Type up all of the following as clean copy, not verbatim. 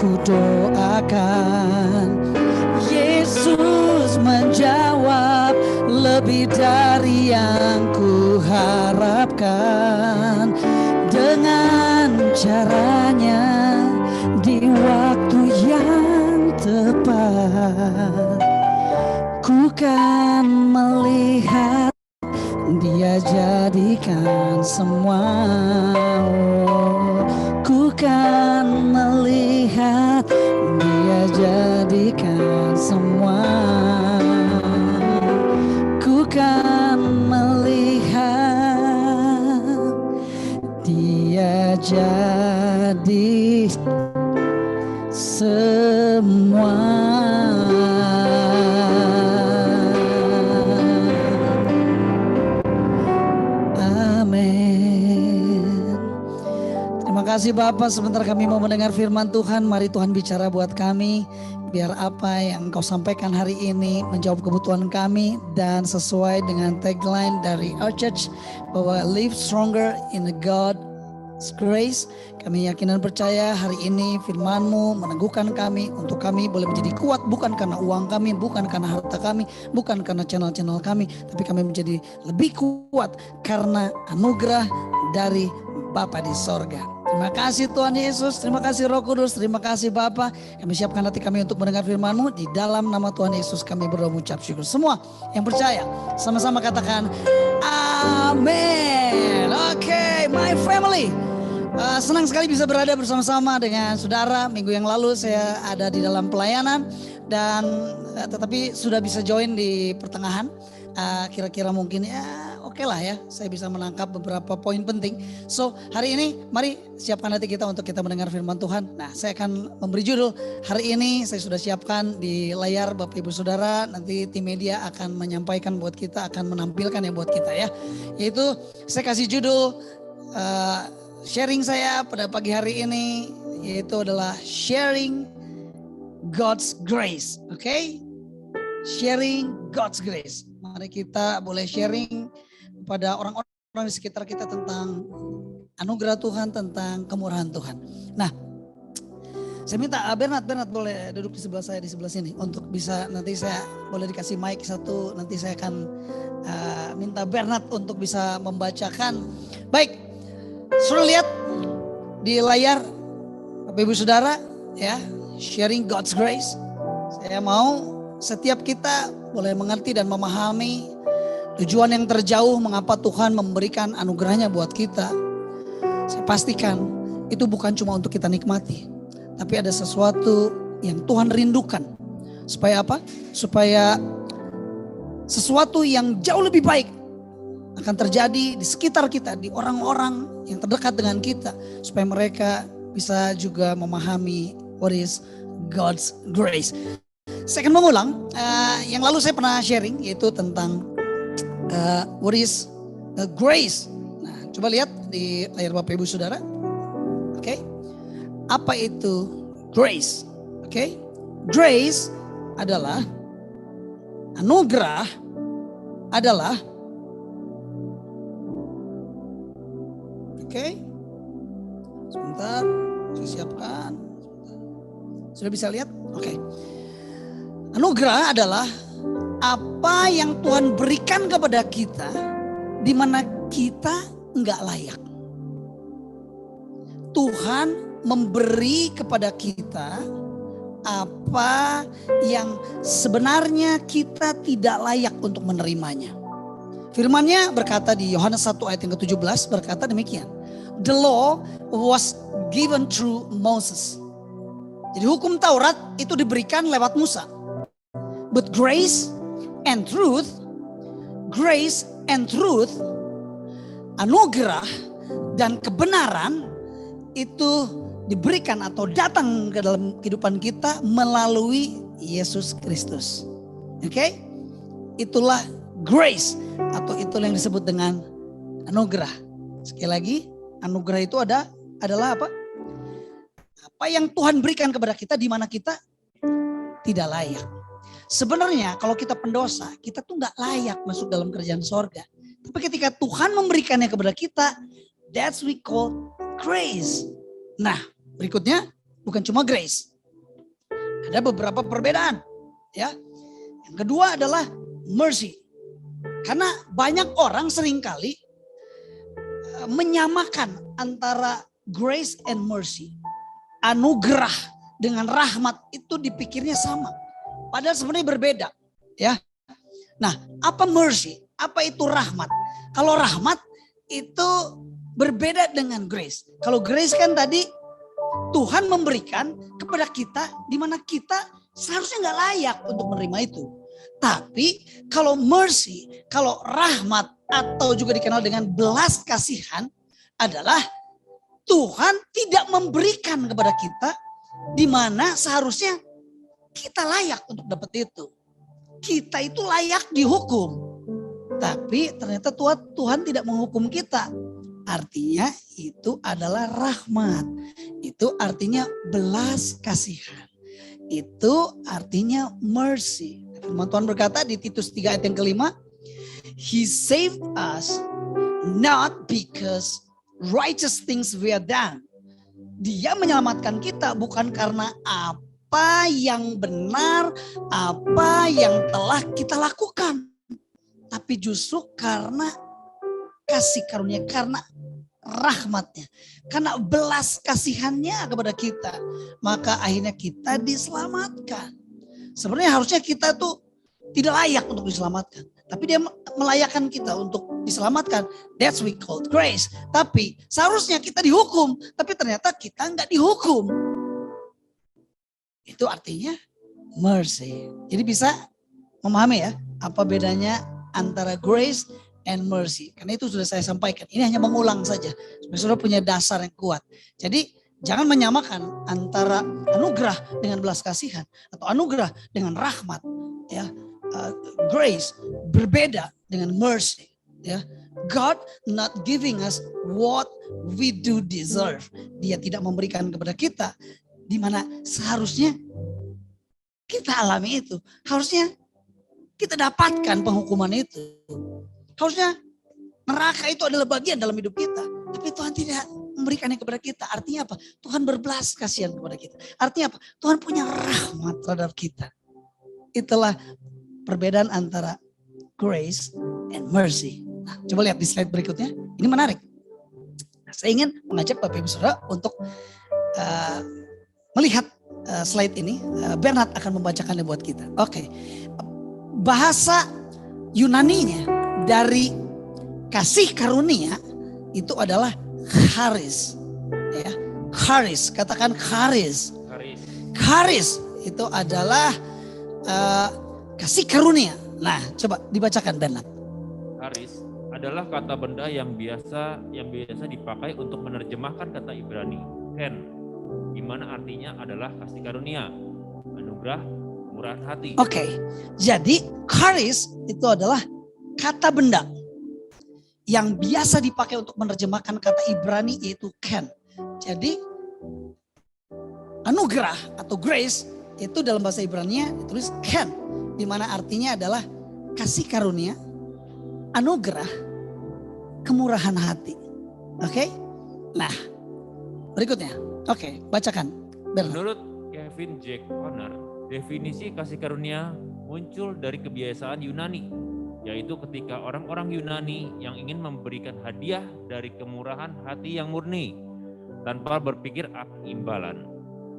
kudoakan. Yesus menjawab lebih dari yang kuharapkan. Dengan caranya di waktu yang tepat, ku kan melihat Dia jadikan semua. Ku kan melihat Dia jadikan semua. Ku kan melihat Dia jadi semua. Terima kasih Bapak, sebentar kami mau mendengar firman Tuhan. Mari Tuhan bicara buat kami, biar apa yang Engkau sampaikan hari ini menjawab kebutuhan kami dan sesuai dengan tagline dari our church bahwa live stronger in God's grace. Kami yakin dan percaya hari ini firman-Mu meneguhkan kami untuk kami boleh menjadi kuat, bukan karena uang kami, bukan karena harta kami, bukan karena channel-channel kami, tapi kami menjadi lebih kuat karena anugerah dari Bapa di sorga. Terima kasih Tuhan Yesus, terima kasih Roh Kudus, terima kasih Bapa. Kami siapkan hati kami untuk mendengar firman-Mu. Di dalam nama Tuhan Yesus kami berdoa mengucap syukur. Semua yang percaya sama-sama katakan amin. Oke, my family. Senang sekali bisa berada bersama-sama dengan saudara. Minggu yang lalu saya ada di dalam pelayanan dan tetapi sudah bisa join di pertengahan. Kira-kira mungkin ya oke lah ya, saya bisa menangkap beberapa poin penting. So hari ini mari siapkan hati kita untuk kita mendengar firman Tuhan. Nah, saya akan memberi judul hari ini, saya sudah siapkan di layar Bapak Ibu Saudara. Nanti tim media akan menyampaikan buat kita, akan menampilkan ya buat kita ya. Yaitu saya kasih judul sharing saya pada pagi hari ini, yaitu adalah sharing God's grace. Oke? Sharing God's grace. Mari kita boleh sharing kepada orang-orang di sekitar kita tentang anugerah Tuhan, tentang kemurahan Tuhan. Nah, saya minta Bernard boleh duduk di sebelah saya, di sebelah sini, untuk bisa nanti saya boleh dikasih mic satu, nanti saya akan minta Bernard untuk bisa membacakan. Baik, sudah lihat di layar Bapak Ibu Saudara ya, sharing God's grace. Saya mau setiap kita boleh mengerti dan memahami tujuan yang terjauh mengapa Tuhan memberikan anugerahnya buat kita. Saya pastikan itu bukan cuma untuk kita nikmati, tapi ada sesuatu yang Tuhan rindukan. Supaya apa? Supaya sesuatu yang jauh lebih baik akan terjadi di sekitar kita, di orang-orang yang terdekat dengan kita. Supaya mereka bisa juga memahami what is God's grace. Saya akan mengulang, yang lalu saya pernah sharing yaitu tentang what is grace. Nah, coba lihat di layar Bapak Ibu Saudara. Oke. Apa itu grace? Oke. Grace adalah anugerah, adalah sebentar, saya siapkan. Sudah bisa lihat? Oke. Anugerah adalah apa yang Tuhan berikan kepada kita di mana kita enggak layak. Tuhan memberi kepada kita apa yang sebenarnya kita tidak layak untuk menerimanya. Firman-Nya berkata di Yohanes 1 ayat yang ke-17 berkata demikian. The law was given through Moses. Jadi hukum Taurat itu diberikan lewat Musa. But grace and truth, anugerah dan kebenaran itu diberikan atau datang ke dalam kehidupan kita melalui Yesus Kristus. Oke? Itulah grace atau itulah yang disebut dengan anugerah. Sekali lagi, anugerah itu adalah apa? Apa yang Tuhan berikan kepada kita di mana kita tidak layak. Sebenarnya kalau kita pendosa, kita tuh gak layak masuk dalam kerajaan sorga. Tapi ketika Tuhan memberikannya kepada kita, that's we call grace. Nah, berikutnya bukan cuma grace, Ada beberapa perbedaan, ya. Yang kedua adalah mercy. Karena banyak orang seringkali menyamakan antara grace and mercy. Anugerah dengan rahmat itu dipikirnya sama. Padahal sebenarnya berbeda, ya. Nah, apa mercy? Apa itu rahmat? Kalau rahmat itu berbeda dengan grace. Kalau grace kan tadi Tuhan memberikan kepada kita di mana kita seharusnya nggak layak untuk menerima itu. Tapi kalau mercy, kalau rahmat atau juga dikenal dengan belas kasihan adalah Tuhan tidak memberikan kepada kita di mana seharusnya kita layak untuk dapat itu. Kita itu layak dihukum. Tapi ternyata Tuhan tidak menghukum kita. Artinya itu adalah rahmat. Itu artinya belas kasihan. Itu artinya mercy. Firman Tuhan berkata di Titus 3 ayat yang kelima. He saved us not because righteous things we have done. Dia menyelamatkan kita bukan karena apa yang benar, apa yang telah kita lakukan. Tapi justru karena kasih karunia, karena rahmatnya, karena belas kasihannya kepada kita. Maka akhirnya kita diselamatkan. Sebenarnya harusnya kita tuh tidak layak untuk diselamatkan. Tapi dia melayakkan kita untuk diselamatkan. That's we call grace. Tapi seharusnya kita dihukum. Tapi ternyata kita nggak dihukum. Itu artinya mercy. Jadi bisa memahami ya apa bedanya antara grace and mercy. Karena itu sudah saya sampaikan. Ini hanya mengulang saja. Supaya saudara punya dasar yang kuat. Jadi jangan menyamakan antara anugerah dengan belas kasihan. Atau anugerah dengan rahmat. Ya. Grace berbeda dengan mercy. Ya. God not giving us what we do deserve. Dia tidak memberikan kepada kita di mana seharusnya kita alami itu. Harusnya kita dapatkan penghukuman itu. Harusnya neraka itu adalah bagian dalam hidup kita. Tapi Tuhan tidak memberikannya kepada kita. Artinya apa? Tuhan berbelas kasihan kepada kita. Artinya apa? Tuhan punya rahmat terhadap kita. Itulah perbedaan antara grace and mercy. Nah, coba lihat di slide berikutnya. Ini menarik. Saya ingin mengajak Bapak Ibu Saudara untuk melihat slide ini. Bernard akan membacakannya buat kita. Oke. Bahasa Yunaninya dari kasih karunia itu adalah charis. Ya, charis, katakan charis. Charis itu adalah kasih karunia. Nah, coba dibacakan Bernard. Charis adalah kata benda yang biasa dipakai untuk menerjemahkan kata Ibrani ken, di mana artinya adalah kasih karunia, anugerah, kemurahan hati. Oke. Jadi charis itu adalah kata benda yang biasa dipakai untuk menerjemahkan kata Ibrani yaitu ken. Jadi anugerah atau grace itu dalam bahasa Ibrani ditulis ken, di mana artinya adalah kasih karunia, anugerah, kemurahan hati. Oke? Nah, berikutnya. Oke, bacakan. Bernard. Menurut Kevin J. Conner, definisi kasih karunia muncul dari kebiasaan Yunani, yaitu ketika orang-orang Yunani yang ingin memberikan hadiah dari kemurahan hati yang murni tanpa berpikir akan imbalan.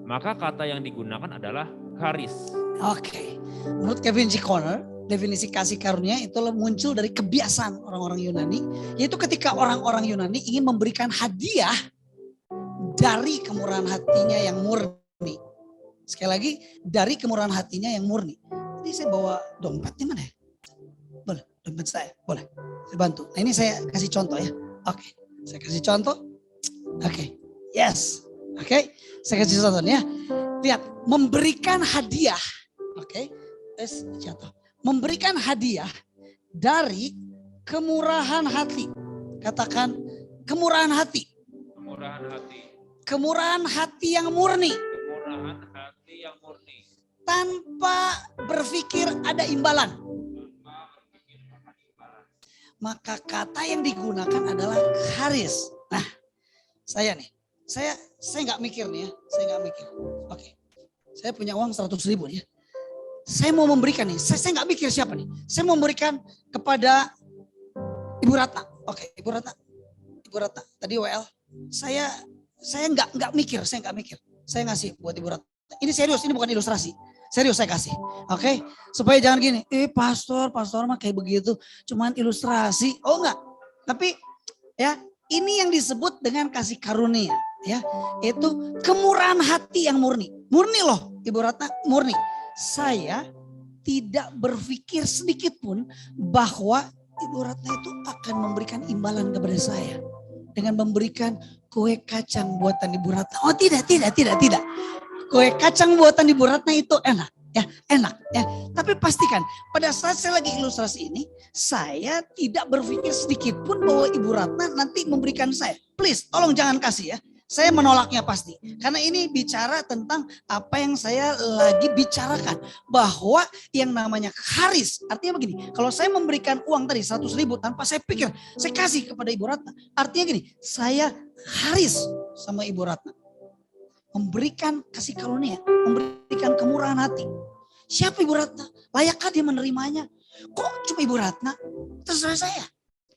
Maka kata yang digunakan adalah charis. Oke. Menurut Kevin J. Conner, definisi kasih karunia itu muncul dari kebiasaan orang-orang Yunani, yaitu ketika orang-orang Yunani ingin memberikan hadiah dari kemurahan hatinya yang murni. Sekali lagi, dari kemurahan hatinya yang murni. Jadi saya bawa dompet di mana ya? Boleh, dompet saya, boleh. Saya bantu. Nah ini saya kasih contoh ya. Oke, saya kasih contoh. Oke, yes. Oke, saya kasih contoh ya. Lihat, memberikan hadiah. Oke, tes jatuh. Memberikan hadiah dari kemurahan hati. Katakan kemurahan hati. Kemurahan hati. Kemurahan hati yang murni. Kemurahan hati yang murni. Tanpa berpikir ada imbalan. Maka kata yang digunakan adalah charis. Nah, saya nggak mikir nih ya. Saya nggak mikir. Oke. Saya punya uang 100.000 nih. Saya mau memberikan nih. Saya nggak mikir siapa nih. Saya mau memberikan kepada Ibu Ratna. Oke, Ibu Ratna. Ibu Ratna. Tadi WL. Saya nggak mikir. Saya ngasih buat Ibu Ratna. Ini serius. Ini bukan ilustrasi. Serius saya kasih. Oke. Supaya jangan gini. Pastor mah kayak begitu. Cuman ilustrasi. Oh enggak. Tapi ya ini yang disebut dengan kasih karunia. Ya, itu kemurahan hati yang murni. Murni loh Ibu Ratna, murni. Saya tidak berpikir sedikit pun bahwa Ibu Ratna itu akan memberikan imbalan kepada saya. Dengan memberikan kue kacang buatan Ibu Ratna. Oh tidak. Kue kacang buatan Ibu Ratna itu enak. Ya, enak ya. Tapi pastikan pada saat saya lagi ilustrasi ini, saya tidak berpikir sedikit pun bahwa Ibu Ratna nanti memberikan saya. Please, tolong jangan kasih ya. Saya menolaknya pasti. Karena ini bicara tentang apa yang saya lagi bicarakan. Bahwa yang namanya haris. Artinya begini. Kalau saya memberikan uang tadi 100.000 tanpa saya pikir. Saya kasih kepada Ibu Ratna. Artinya gini. Saya haris sama Ibu Ratna. Memberikan kasih karunia. Memberikan kemurahan hati. Siapa Ibu Ratna? Layakkah dia menerimanya? Kok cuma Ibu Ratna? Terserah saya.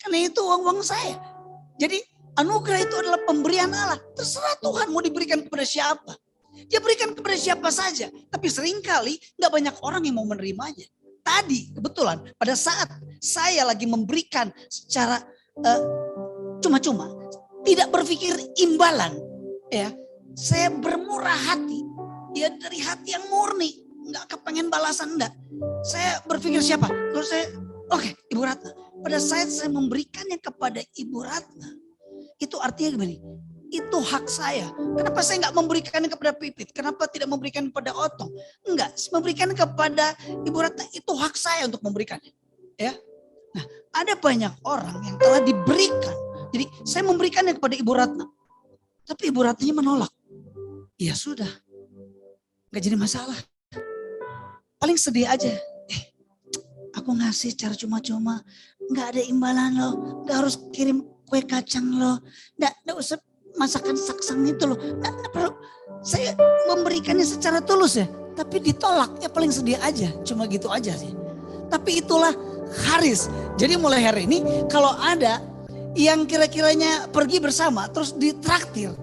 Karena itu uang-uang saya. Jadi anugerah itu adalah pemberian Allah. Terserah Tuhan mau diberikan kepada siapa. Dia berikan kepada siapa saja. Tapi seringkali gak banyak orang yang mau menerimanya. Tadi kebetulan pada saat saya lagi memberikan secara cuma-cuma. Tidak berpikir imbalan. Ya, saya bermurah hati. Ya dari hati yang murni. Gak kepengen balasan enggak. Saya berpikir siapa. Terus saya oke, Ibu Ratna. Pada saat saya memberikannya kepada Ibu Ratna. Itu artinya gini, itu hak saya. Kenapa saya nggak memberikan kepada Pipit? Kenapa tidak memberikan kepada Otong? Enggak, memberikan kepada Ibu Ratna itu hak saya untuk memberikannya. Ya, nah ada banyak orang yang telah diberikan. Jadi saya memberikannya kepada Ibu Ratna, tapi Ibu Ratnanya menolak. Ya sudah, nggak jadi masalah. Paling sedih aja. Aku ngasih cara cuma-cuma, nggak ada imbalan loh, nggak harus kirim kue kacang loh, nggak usah masakan saksang itu loh, nggak perlu. Saya memberikannya secara tulus ya, tapi ditolak ya paling sedih aja, cuma gitu aja sih. Tapi itulah haris. Jadi mulai hari ini kalau ada yang kira-kiranya pergi bersama terus ditraktir,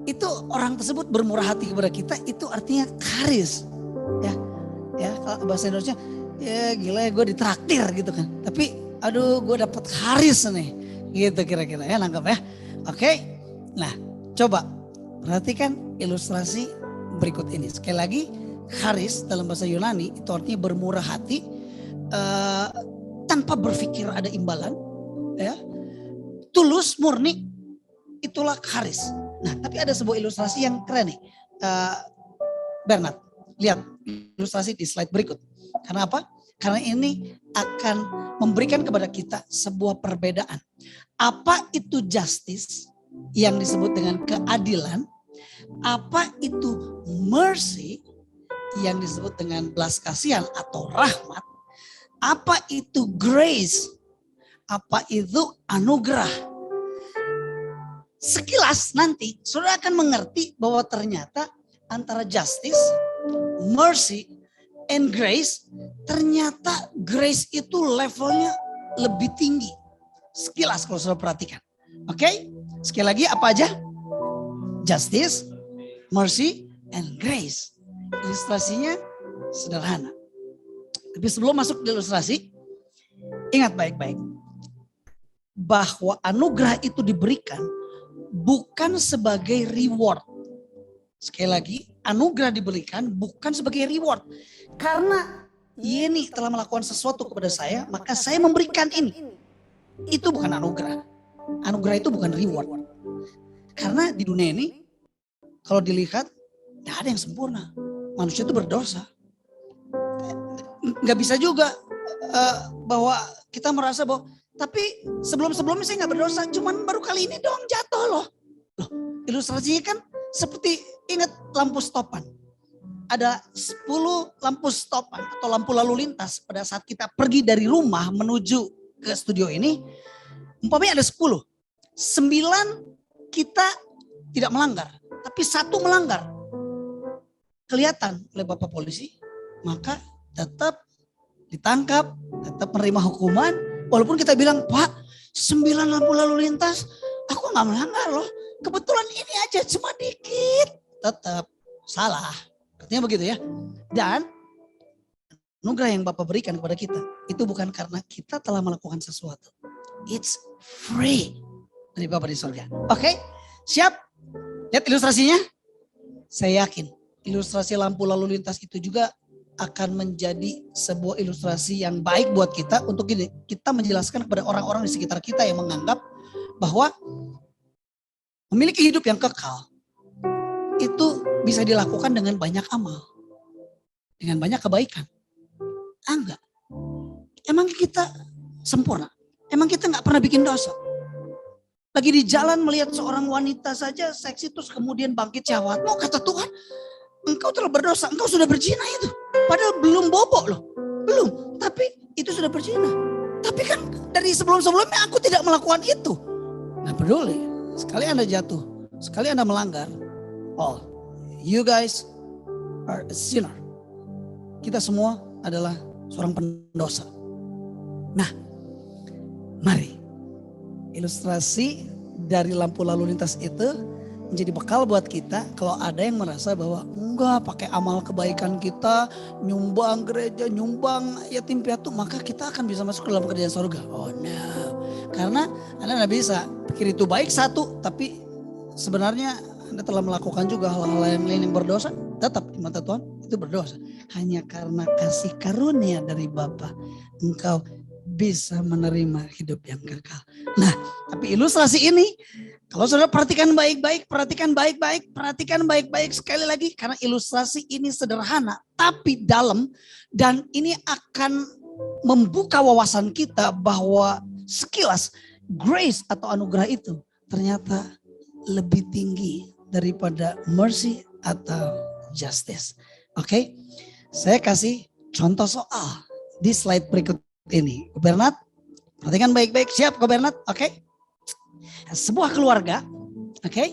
itu orang tersebut bermurah hati kepada kita, itu artinya haris. Ya kalau bahasa Indonesia, ya gila ya gue ditraktir gitu kan. Tapi aduh gue dapet haris nih. Gitu kira-kira ya, nangkep ya. Oke. Nah, coba perhatikan ilustrasi berikut ini. Sekali lagi, haris dalam bahasa Yunani itu artinya bermurah hati tanpa berpikir ada imbalan, ya. Tulus, murni, itulah haris. Nah, tapi ada sebuah ilustrasi yang keren nih. Bernard, lihat ilustrasi di slide berikut. Karena apa? Karena ini akan memberikan kepada kita sebuah perbedaan. Apa itu justice yang disebut dengan keadilan? Apa itu mercy yang disebut dengan belas kasihan atau rahmat? Apa itu grace? Apa itu anugerah? Sekilas nanti saudara akan mengerti bahwa ternyata antara justice, mercy, and grace, ternyata grace itu levelnya lebih tinggi. Sekilas kalau saudara perhatikan. Oke? Sekali lagi apa aja? Justice, mercy, and grace. Ilustrasinya sederhana. Tapi sebelum masuk ke ilustrasi, ingat baik-baik. Bahwa anugerah itu diberikan bukan sebagai reward. Sekali lagi, anugerah diberikan bukan sebagai reward. Karena Yeni telah melakukan sesuatu kepada saya, maka saya memberikan ini. Itu bukan anugerah. Anugerah itu bukan reward. Karena di dunia ini, kalau dilihat, gak ada yang sempurna. Manusia itu berdosa. Gak bisa juga bahwa kita merasa bahwa, tapi sebelum-sebelumnya saya gak berdosa, cuman baru kali ini doang jatuh loh. Ilustrasinya kan seperti ingat lampu stopan. Ada 10 lampu stopan atau lampu lalu lintas pada saat kita pergi dari rumah menuju ke studio ini. Umpamanya ada 10. 9 kita tidak melanggar, tapi 1 melanggar. kelihatan oleh Bapak polisi, maka tetap ditangkap, tetap menerima hukuman. Walaupun kita bilang, Pak 9 lampu lalu lintas, aku nggak melanggar loh. Kebetulan ini aja cuma dikit. Tetap salah. Artinya begitu ya. Dan anugerah yang Bapak berikan kepada kita, itu bukan karena kita telah melakukan sesuatu. It's free dari Bapak di surga. Oke, siap? Lihat ilustrasinya? Saya yakin ilustrasi lampu lalu lintas itu juga akan menjadi sebuah ilustrasi yang baik buat kita untuk kita menjelaskan kepada orang-orang di sekitar kita yang menganggap bahwa memiliki hidup yang kekal itu bisa dilakukan dengan banyak amal, dengan banyak kebaikan. Enggak. Emang kita sempurna? Emang kita nggak pernah bikin dosa? Lagi di jalan melihat seorang wanita saja seksi terus kemudian bangkit syahwatmu, kata Tuhan, engkau telah berdosa, engkau sudah berzina itu. Padahal belum bobok loh, belum. Tapi itu sudah berzina. Tapi kan dari sebelum-sebelumnya aku tidak melakukan itu. Nggak peduli. Sekali Anda jatuh, sekali Anda melanggar, all you guys are a sinner. Kita semua adalah seorang pendosa. Nah, mari ilustrasi dari lampu lalu lintas itu menjadi bekal buat kita kalau ada yang merasa bahwa enggak pakai amal kebaikan kita, nyumbang gereja, nyumbang yatim piatu, maka kita akan bisa masuk ke dalam kerajaan surga. Oh no. Karena Anda nggak bisa pikir itu baik satu, tapi sebenarnya Anda telah melakukan juga hal-hal yang lain yang berdosa, tetap di mata Tuhan itu berdosa. Hanya karena kasih karunia dari Bapa, engkau bisa menerima hidup yang kekal. Nah, tapi ilustrasi ini, kalau saudara perhatikan baik-baik, perhatikan baik-baik sekali lagi. Karena ilustrasi ini sederhana, tapi dalam. Dan ini akan membuka wawasan kita bahwa sekilas grace atau anugerah itu ternyata lebih tinggi daripada mercy atau justice. Oke, saya kasih contoh soal di slide berikut ini. Ko Bernard, perhatikan baik-baik. Siap Ko Bernard? Oke. Sebuah keluarga, oke.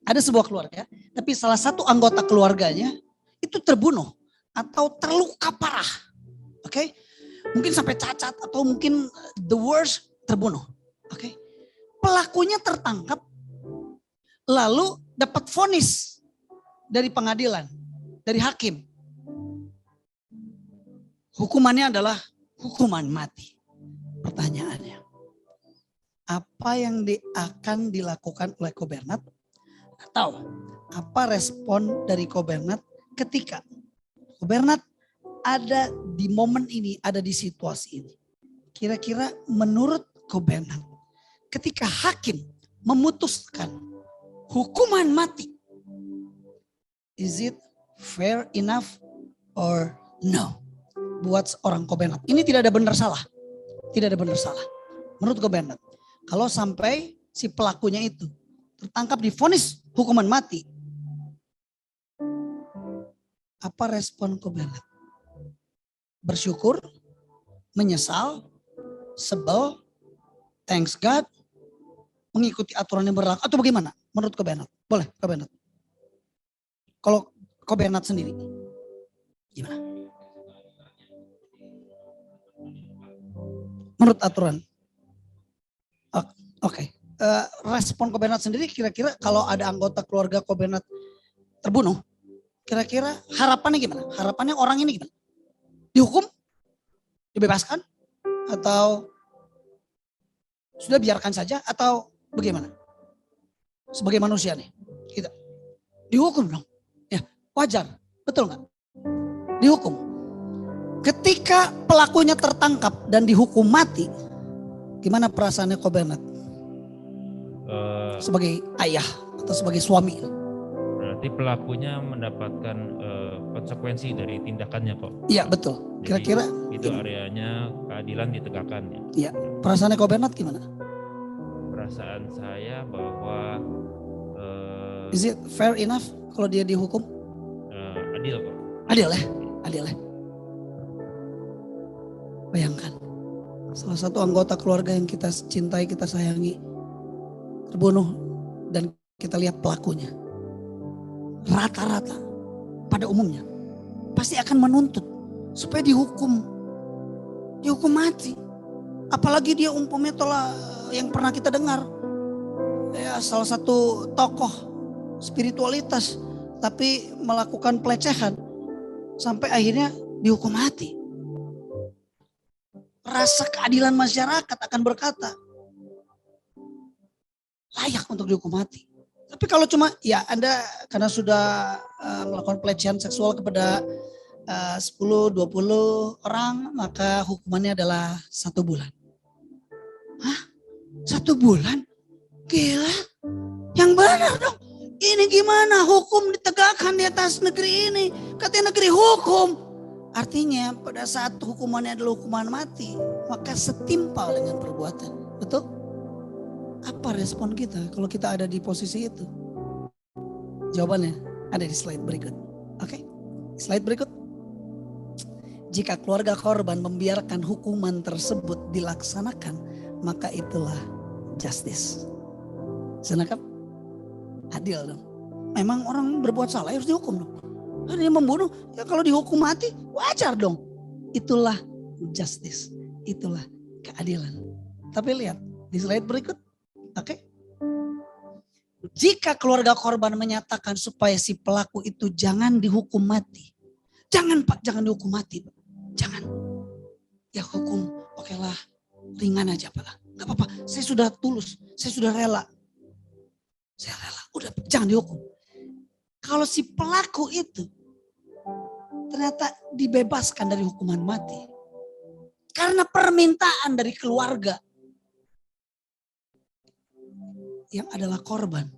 Ada sebuah keluarga, tapi salah satu anggota keluarganya itu terbunuh atau terluka parah. Oke. Mungkin sampai cacat atau mungkin the worst, terbunuh. Oke. Pelakunya tertangkap lalu dapat vonis dari pengadilan, dari hakim. Hukumannya adalah hukuman mati. Pertanyaannya, apa yang akan dilakukan oleh Ko Bernard? Atau apa respon dari Ko Bernard ketika Ko Bernard ada di momen ini, ada di situasi ini? Kira-kira menurut Ko Bernard, ketika hakim memutuskan hukuman mati, is it fair enough or no? Buat seorang Ko Bernard. Ini tidak ada benar salah. Tidak ada benar salah. Menurut Ko Bernard, kalau sampai si pelakunya itu tertangkap divonis hukuman mati, apa respon Ko Bernard? Bersyukur, menyesal, sebel, thanks God, mengikuti aturan yang berlaku, atau bagaimana? Menurut Ko Bernard? Boleh Ko Bernard. Kalau Ko Bernard sendiri, gimana? Menurut aturan. Oke. Respon Ko Bernard sendiri kira-kira kalau ada anggota keluarga Ko Bernard terbunuh, kira-kira harapannya gimana? Harapannya orang ini gimana? Dihukum? Dibebaskan? Atau sudah biarkan saja? Atau bagaimana? Sebagai manusia nih, kita dihukum dong. Ya, wajar. Betul nggak? Dihukum. Ketika pelakunya tertangkap dan dihukum mati, gimana perasaannya Ko Bernard? Sebagai ayah atau sebagai suami? Berarti pelakunya mendapatkan konsekuensi dari tindakannya kok. Iya betul. Kira-kira itu areanya keadilan ditegakkan ya. Iya. Perasaannya Ko Bernard gimana? Perasaan saya bahwa is it fair enough kalau dia dihukum? Adil kok. Adil ya, adil ya. Bayangkan, salah satu anggota keluarga yang kita cintai, kita sayangi, terbunuh dan kita lihat pelakunya. Rata-rata pada umumnya pasti akan menuntut supaya dihukum mati. Apalagi dia umpamanya telah yang pernah kita dengar ya, salah satu tokoh spiritualitas tapi melakukan pelecehan sampai akhirnya dihukum mati. Rasa keadilan masyarakat akan berkata layak untuk dihukum mati. Tapi kalau cuma ya Anda karena sudah melakukan pelecehan seksual kepada 10-20 orang, maka hukumannya adalah 1 bulan. Hah? 1 bulan? Gila. Yang benar dong. Ini gimana hukum ditegakkan di atas negeri ini? Katanya negeri hukum. Artinya pada saat hukumannya adalah hukuman mati, maka setimpal dengan perbuatan. Betul? Apa respon kita kalau kita ada di posisi itu? Jawabannya ada di slide berikut. Oke, slide berikut. Jika keluarga korban membiarkan hukuman tersebut dilaksanakan, maka itulah justice. Senangkap? Adil dong. Memang orang berbuat salah harus dihukum dong. Dia membunuh, ya kalau dihukum mati wajar dong. Itulah justice. Itulah keadilan. Tapi lihat di slide berikut. Oke. Jika keluarga korban menyatakan supaya si pelaku itu jangan dihukum mati. Jangan Pak, jangan dihukum mati Pak. Jangan. Ya hukum, oke lah, ringan aja Pak lah. Gak apa-apa, saya sudah tulus, saya sudah rela. Saya rela, udah jangan dihukum. Kalau si pelaku itu ternyata dibebaskan dari hukuman mati. Karena permintaan dari keluarga yang adalah korban,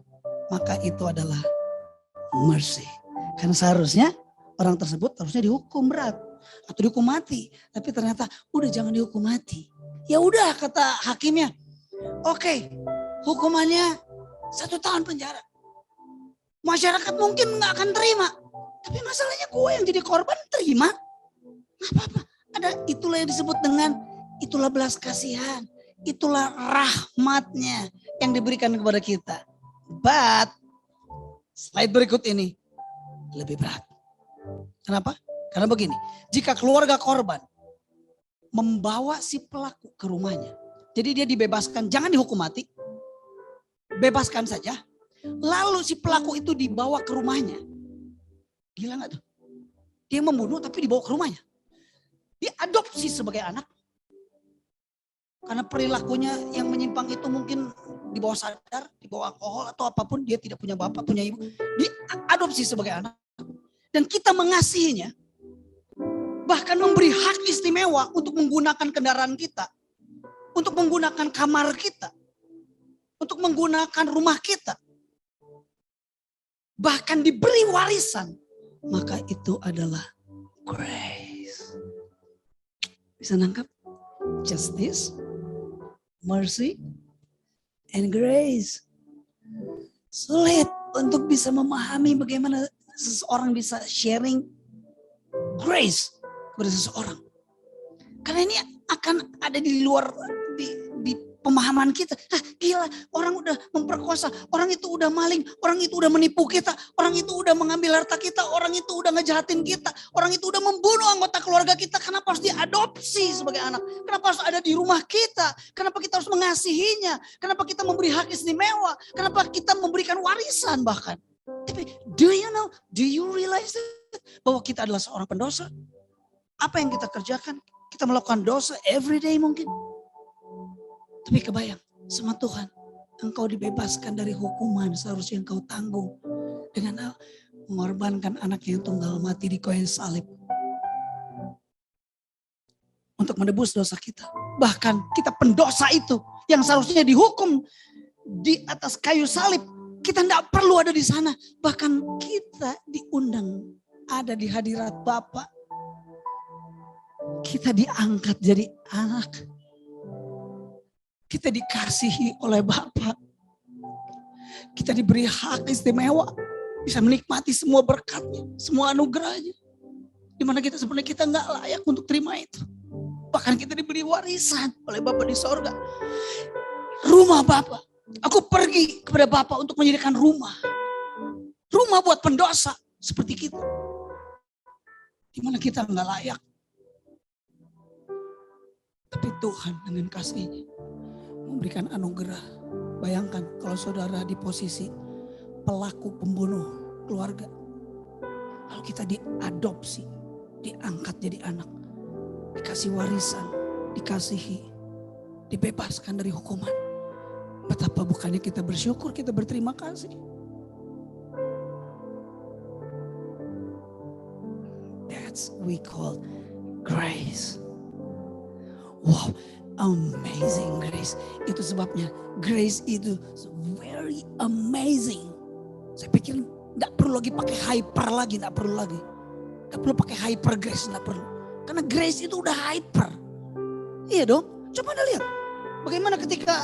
maka itu adalah mercy. Karena seharusnya orang tersebut harusnya dihukum berat atau dihukum mati, tapi ternyata udah jangan dihukum mati. Ya udah kata hakimnya, oke, hukumannya 1 tahun penjara. Masyarakat mungkin nggak akan terima, tapi masalahnya gue yang jadi korban terima, nggak apa-apa. Ada itulah yang disebut dengan itulah belas kasihan, itulah rahmatnya yang diberikan kepada kita. But slide berikut ini lebih berat. Kenapa? Karena begini, jika keluarga korban membawa si pelaku ke rumahnya, jadi dia dibebaskan, jangan dihukum mati, bebaskan saja. Lalu si pelaku itu dibawa ke rumahnya. Gila gak tuh? Dia membunuh tapi dibawa ke rumahnya. Diadopsi sebagai anak. Karena perilakunya yang menyimpang itu mungkin di bawah sadar, di bawah alkohol atau apapun, dia tidak punya bapak, punya ibu. Diadopsi sebagai anak. Dan kita mengasihinya. Bahkan memberi hak istimewa untuk menggunakan kendaraan kita. Untuk menggunakan kamar kita. Untuk menggunakan rumah kita. Bahkan diberi warisan. Maka itu adalah grace. Bisa nangkap? Justice, mercy, and grace. Sulit untuk bisa memahami bagaimana seseorang bisa sharing grace kepada seseorang. Karena ini akan ada di luar di pemahaman kita. Gila, orang udah memperkosa, orang itu udah maling, orang itu udah menipu kita, orang itu udah mengambil harta kita, orang itu udah ngejahatin kita, orang itu udah membunuh anggota keluarga kita. Kenapa harus diadopsi sebagai anak? Kenapa harus ada di rumah kita? Kenapa kita harus mengasihinya? Kenapa kita memberi hak istimewa? Kenapa kita memberikan warisan bahkan? Tapi do you realize bahwa kita adalah seorang pendosa? Apa yang kita kerjakan? Kita melakukan dosa every day mungkin. Tapi kebayang sama Tuhan, engkau dibebaskan dari hukuman seharusnya engkau tanggung dengan mengorbankan anak yang tunggal mati di kayu salib untuk menebus dosa kita. Bahkan kita pendosa itu yang seharusnya dihukum di atas kayu salib, kita tidak perlu ada di sana. Bahkan kita diundang ada di hadirat Bapa. Kita diangkat jadi anak. Kita dikasihi oleh Bapa. Kita diberi hak istimewa. Bisa menikmati semua berkatnya. Semua anugerahnya. Dimana kita sebenarnya kita nggak layak untuk terima itu. Bahkan kita diberi warisan oleh Bapa di sorga. Rumah Bapa. Aku pergi kepada Bapa untuk menjadikan rumah. Rumah buat pendosa seperti kita. di mana kita nggak layak. Tapi Tuhan dengan kasih-Nya memberikan anugerah. Bayangkan kalau saudara di posisi pelaku pembunuh keluarga. Lalu kita diadopsi, diangkat jadi anak, dikasih warisan, dikasihi, dibebaskan dari hukuman. Betapa bukannya kita bersyukur, kita berterima kasih. That's we call grace. Wow, amazing grace. Itu sebabnya grace itu very amazing. Saya pikir gak perlu lagi pakai hyper lagi, gak perlu lagi. Gak perlu pakai hyper grace, gak perlu. Karena grace itu udah hyper. Iya dong, coba Anda lihat. Bagaimana ketika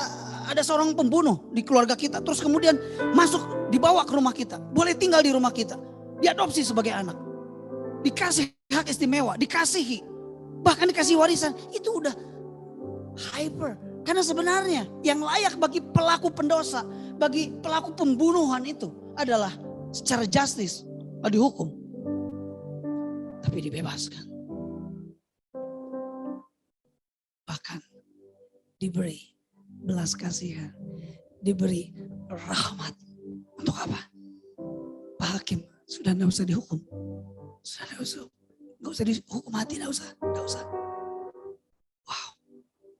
ada seorang pembunuh di keluarga kita, terus kemudian masuk, dibawa ke rumah kita. Boleh tinggal di rumah kita. Diadopsi sebagai anak. Dikasih hak istimewa, dikasihi. Bahkan dikasih warisan, itu udah hyper. Karena sebenarnya yang layak bagi pelaku pendosa, bagi pelaku pembunuhan itu adalah secara justice, dihukum. Tapi dibebaskan. Bahkan diberi belas kasihan, diberi rahmat. Untuk apa? Pak Hakim, sudah gak usah dihukum. Sudah gak usah dihukum mati, gak usah. Wow,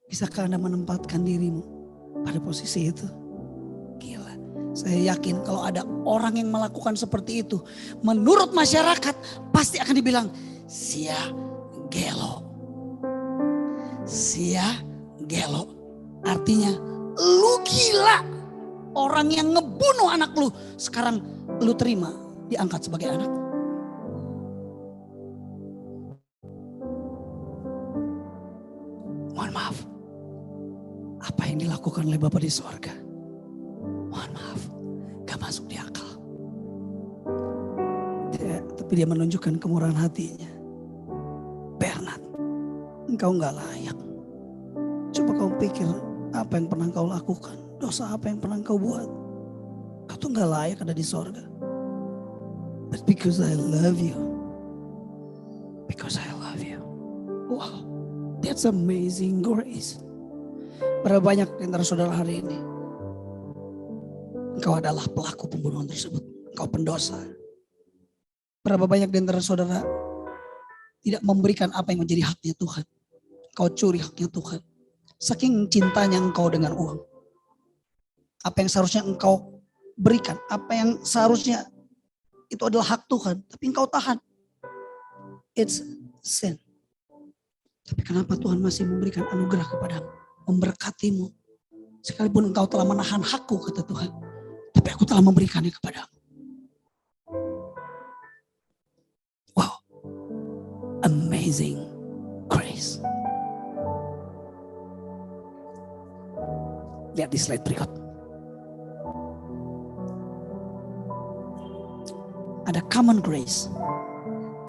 bisakah Anda menempatkan dirimu pada posisi itu? Gila, saya yakin kalau ada orang yang melakukan seperti itu, menurut masyarakat pasti akan dibilang sia gelo. Sia gelo, artinya lu gila. Orang yang ngebunuh anak lu, sekarang lu terima diangkat sebagai anak. Mohon maaf, apa yang dilakukan oleh Bapa di sorga, mohon maaf, gak masuk di akal. Tapi dia menunjukkan kemurahan hatinya. Bernard, engkau gak layak. Coba kau pikir apa yang pernah kau lakukan, dosa apa yang pernah kau buat. Kau tuh gak layak ada di sorga. But because I love you, because I love you. Wow. That's amazing grace. Berapa banyak di antara saudara hari ini, engkau adalah pelaku pembunuhan tersebut. Engkau pendosa. Berapa banyak di antara saudara tidak memberikan apa yang menjadi haknya Tuhan. Engkau curi haknya Tuhan. Saking cintanya engkau dengan uang. Apa yang seharusnya engkau berikan, apa yang seharusnya itu adalah hak Tuhan, tapi engkau tahan. It's sin. Tapi kenapa Tuhan masih memberikan anugerah kepadamu, memberkatimu. Sekalipun engkau telah menahan hakku, kata Tuhan, tapi aku telah memberikannya kepadamu. Wow, amazing grace. Lihat di slide berikut. Ada common grace,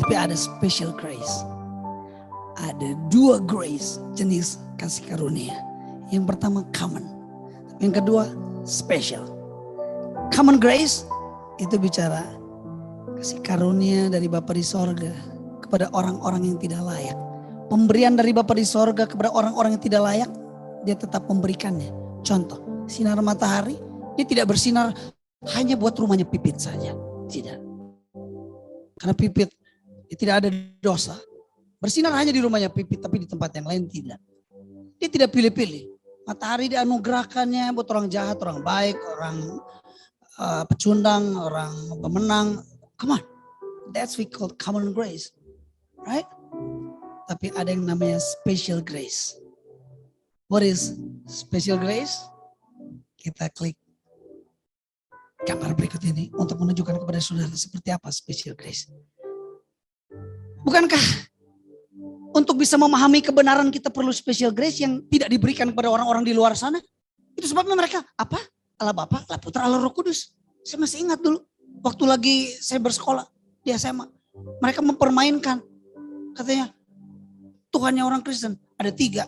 tapi ada special grace. Ada dua grace jenis kasih karunia. Yang pertama common, yang kedua special. Common grace itu bicara kasih karunia dari Bapa di sorga kepada orang-orang yang tidak layak. Pemberian dari Bapa di sorga kepada orang-orang yang tidak layak, dia tetap memberikannya. Contoh, sinar matahari, dia tidak bersinar hanya buat rumahnya Pipit saja. Tidak. Karena Pipit dia tidak ada dosa. Bersinar hanya di rumahnya Pipit, tapi di tempat yang lain tidak. Dia tidak pilih-pilih. Matahari dianugerahkannya buat orang jahat, orang baik, orang pecundang, orang pemenang. Come on, that's we call common grace, right? Tapi ada yang namanya special grace. What is special grace? Kita klik gambar berikut ini untuk menunjukkan kepada saudara seperti apa special grace. Bukankah untuk bisa memahami kebenaran kita perlu special grace yang tidak diberikan kepada orang-orang di luar sana? Itu sebabnya mereka apa? Allah Bapa, Allah Putra, Allah Roh Kudus. Saya masih ingat dulu waktu lagi saya bersekolah di SMA. Mereka mempermainkan, katanya Tuhannya orang Kristen ada 3.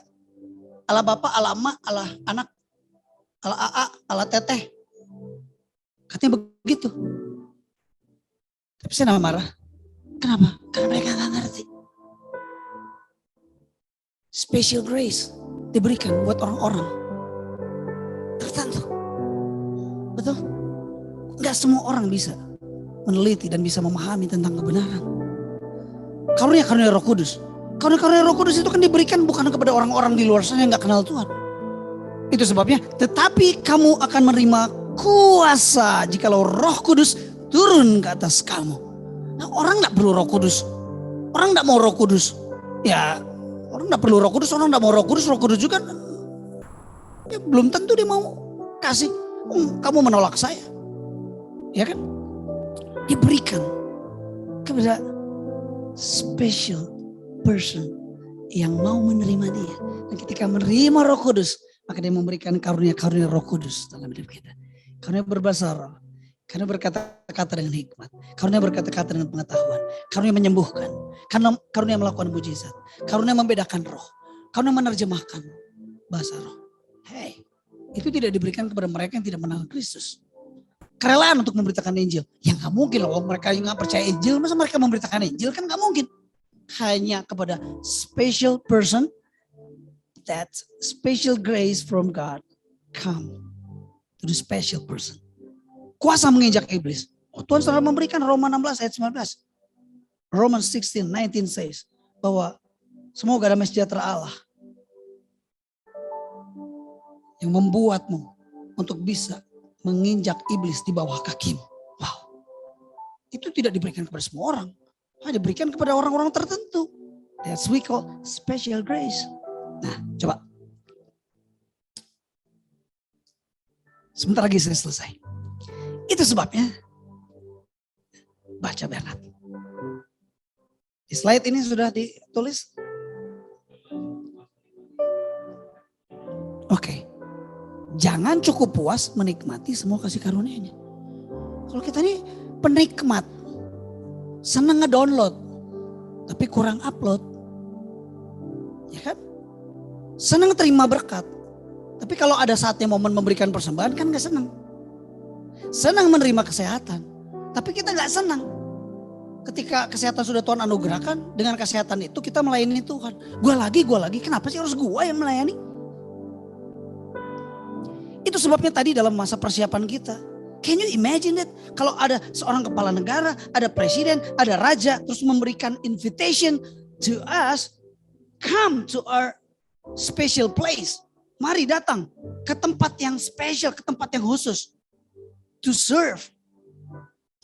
Allah Bapa, Allah Ama, Allah Anak, Allah AA, Allah Teteh. Katanya begitu. Tapi saya tidak marah. Kenapa? Karena mereka gak ngerti. Special grace diberikan buat orang-orang tertentu. Betul? Gak semua orang bisa meneliti dan bisa memahami tentang kebenaran. Karunia-karunia Roh Kudus. Karunia-karunia Roh Kudus itu kan diberikan bukan kepada orang-orang di luar sana yang gak kenal Tuhan. Itu sebabnya, tetapi kamu akan menerima kuasa jikalau Roh Kudus turun ke atas kamu. Nah, orang gak perlu Roh Kudus. Orang gak mau Roh Kudus. Ya, orang gak perlu Roh Kudus, orang gak mau Roh Kudus juga ya, belum tentu dia mau kasih. Kamu menolak saya. Ya kan? Diberikan kepada special person yang mau menerima dia. Dan ketika menerima Roh Kudus, maka dia memberikan karunia-karunia Roh Kudus dalam hidup kita. Karunia berbahasa roh, karunia berkata-kata dengan hikmat, karunia berkata-kata dengan pengetahuan, karunia menyembuhkan, karunia melakukan mujizat, karunia membedakan roh, karunia menerjemahkan bahasa roh. Hey, itu tidak diberikan kepada mereka yang tidak mengenal Kristus. Kerelaan untuk memberitakan Injil. Yang gak mungkin loh, mereka yang gak percaya Injil, masa mereka memberitakan Injil, kan gak mungkin. Hanya kepada special person, that special grace from God come to the special person. Kuasa menginjak iblis. Oh, Tuhan selalu memberikan Roma 16 ayat 19. Romans 16:19 says bahwa semoga damai sejahtera Allah yang membuatmu untuk bisa menginjak iblis di bawah kakimu. Wow. Itu tidak diberikan kepada semua orang. Hanya diberikan kepada orang-orang tertentu. That's we call special grace. Nah, coba. Sebentar lagi saya selesai. Itu sebabnya. Baca Bernard. Di slide ini sudah ditulis. Oke. Jangan cukup puas menikmati semua kasih karunia-Nya. Kalau kita ini penikmat. Senang ngedownload. Tapi kurang upload. Ya kan? Senang terima berkat. Tapi kalau ada saatnya momen memberikan persembahan kan gak senang. Senang menerima kesehatan. Tapi kita gak senang. Ketika kesehatan sudah Tuhan anugerahkan. Dengan kesehatan itu kita melayani Tuhan. Gue lagi. Kenapa sih harus gue yang melayani? Itu sebabnya tadi dalam masa persiapan kita. Can you imagine that? Kalau ada seorang kepala negara, ada presiden, ada raja. Terus memberikan invitation to us. Come to our special place. Mari datang ke tempat yang spesial, ke tempat yang khusus. To serve.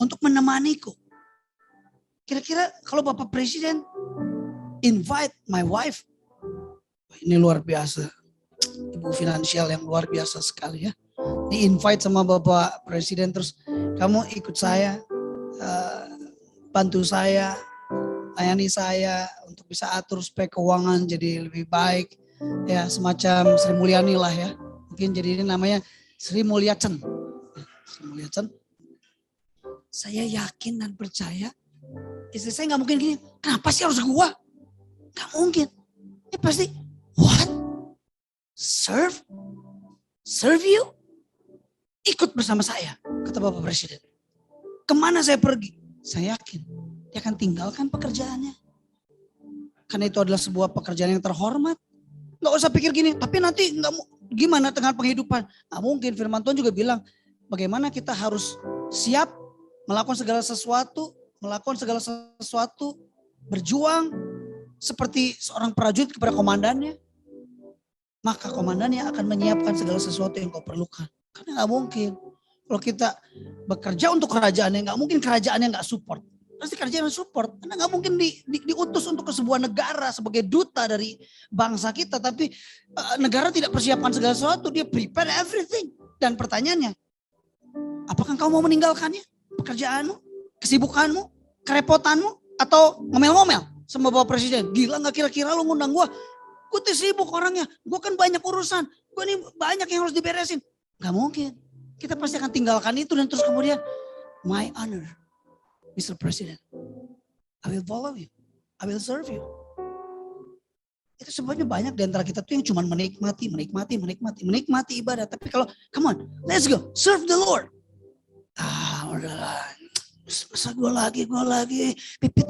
Untuk menemaniku. Kira-kira kalau Bapak Presiden invite my wife. Ini luar biasa. Ibu finansial yang luar biasa sekali ya. Di invite sama Bapak Presiden terus kamu ikut saya. Bantu saya. Layani saya untuk bisa atur supaya keuangan jadi lebih baik. Ya semacam Sri Mulyani lah ya. Mungkin jadi ini namanya Sri Mulyacen. Sri Mulyacen. Saya yakin dan percaya. Istri saya gak mungkin gini. Kenapa sih harus gua? Gak mungkin. Dia pasti what? Serve? Serve you? Ikut bersama saya. Kata Bapak Presiden. Kemana saya pergi? Saya yakin. Dia akan tinggalkan pekerjaannya. Karena itu adalah sebuah pekerjaan yang terhormat. Gak usah pikir gini, tapi nanti gimana dengan penghidupan? Gak mungkin, firman Tuhan juga bilang, bagaimana kita harus siap melakukan segala sesuatu, berjuang seperti seorang prajurit kepada komandannya. Maka komandannya akan menyiapkan segala sesuatu yang kau perlukan. Karena gak mungkin, kalau kita bekerja untuk kerajaannya, gak mungkin kerajaannya gak support. Pasti kerjaan support. Karena gak mungkin diutus untuk ke sebuah negara sebagai duta dari bangsa kita. Tapi negara tidak persiapkan segala sesuatu. Dia prepare everything. Dan pertanyaannya, apakah kau mau meninggalkannya? Pekerjaanmu, kesibukanmu, kerepotanmu, atau ngomel-ngomel sama Bapak Presiden? Gila gak kira-kira lu ngundang gue? Gue tuh sibuk orangnya. Gue kan banyak urusan. Gue ini banyak yang harus diberesin. Gak mungkin. Kita pasti akan tinggalkan itu dan terus kemudian, my honor. Mr. President, I will follow you. I will serve you. Itu sebabnya banyak di antara kita tuh yang cuma menikmati ibadah. Tapi kalau, come on, let's go, serve the Lord. Udahlah, Masa gue lagi, pipit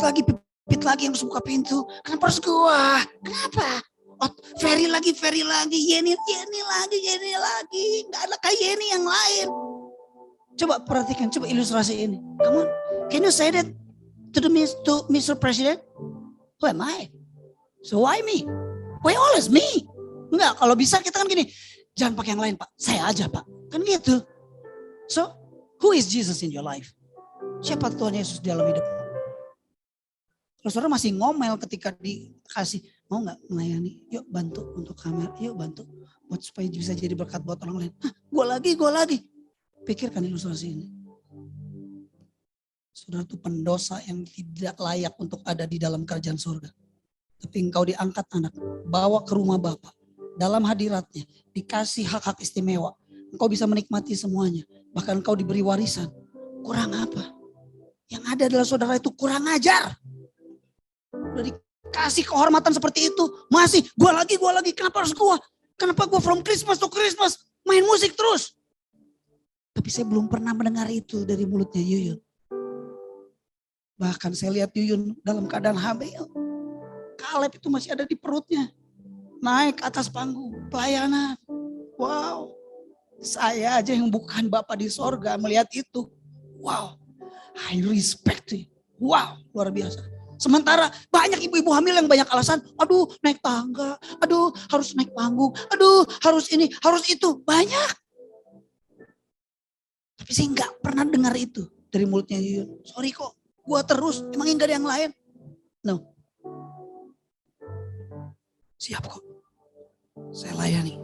lagi yang buka pintu. Kenapa harus gue? Kenapa? Oh, Ferry lagi, Yeni lagi. Gak ada kayak Yeni yang lain. Coba perhatikan, coba ilustrasi ini. Come on, can you say that to Mr. President? Who am I? So why me? Why always me? Enggak, kalau bisa kita kan gini. Jangan pakai yang lain Pak, saya aja Pak. Kan gitu. So, who is Jesus in your life? Siapa Tuhan Yesus di dalam hidup? Kalau saudara masih ngomel ketika dikasih, mau gak melayani? Yuk bantu untuk kamera, yuk bantu. Buat supaya bisa jadi berkat buat orang lain. Hah, gue lagi. Pikirkan ilustrasi ini. Saudara itu pendosa yang tidak layak untuk ada di dalam kerajaan surga. Tapi engkau diangkat anak, bawa ke rumah Bapa. Dalam hadiratnya, dikasih hak-hak istimewa. Engkau bisa menikmati semuanya. Bahkan engkau diberi warisan. Kurang apa? Yang ada adalah saudara itu kurang ajar. Udah dikasih kehormatan seperti itu. Masih, gue lagi. Kenapa harus gue? Kenapa gue from Christmas to Christmas main musik terus? Tapi saya belum pernah mendengar itu dari mulutnya Yuyun. Bahkan saya lihat Yuyun dalam keadaan hamil. Kaleb itu masih ada di perutnya. Naik atas panggung pelayanan. Wow. Saya aja yang bukan Bapa di sorga melihat itu. Wow. I respect you. Wow. Luar biasa. Sementara banyak ibu-ibu hamil yang banyak alasan. Aduh naik tangga. Aduh harus naik panggung. Aduh harus ini, harus itu. Banyak. Tapi saya nggak pernah dengar itu dari mulutnya Yuyun. Sorry kok. Gua terus. Emangnya nggak ada yang lain? No. Siap kok. Saya layani.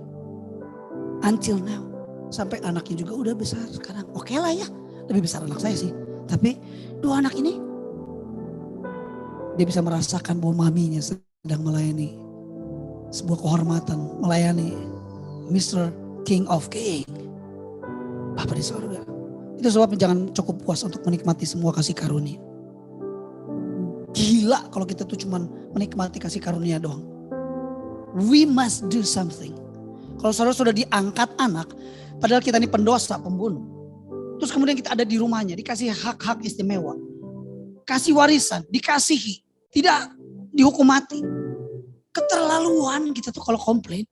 Until now. Sampai anaknya juga udah besar sekarang. Oke lah ya. Lebih besar anak saya sih. Tapi dua anak ini. Dia bisa merasakan bahwa maminya sedang melayani. Sebuah kehormatan. Melayani Mr. King of King. Bapa di sorga. Itu sebabnya jangan cukup puas untuk menikmati semua kasih karunia. Gila kalau kita tuh cuman menikmati kasih karunia doang. We must do something. Kalau saudara sudah diangkat anak, padahal kita ini pendosa, pembunuh. Terus kemudian kita ada di rumahnya, dikasih hak-hak istimewa. Kasih warisan, dikasihi. Tidak dihukum mati. Keterlaluan kita tuh kalau komplain.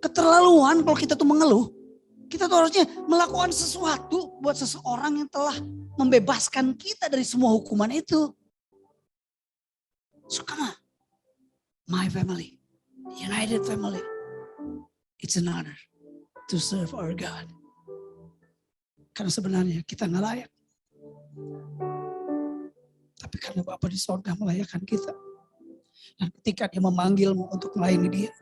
Keterlaluan kalau kita tuh mengeluh. Kita tuh harusnya melakukan sesuatu buat seseorang yang telah membebaskan kita dari semua hukuman itu. So come on. My family. United family. It's an honor to serve our God. Karena sebenarnya kita gak layak. Tapi karena Bapa di sorga melayakkan kita. Dan ketika dia memanggilmu untuk melayani dia.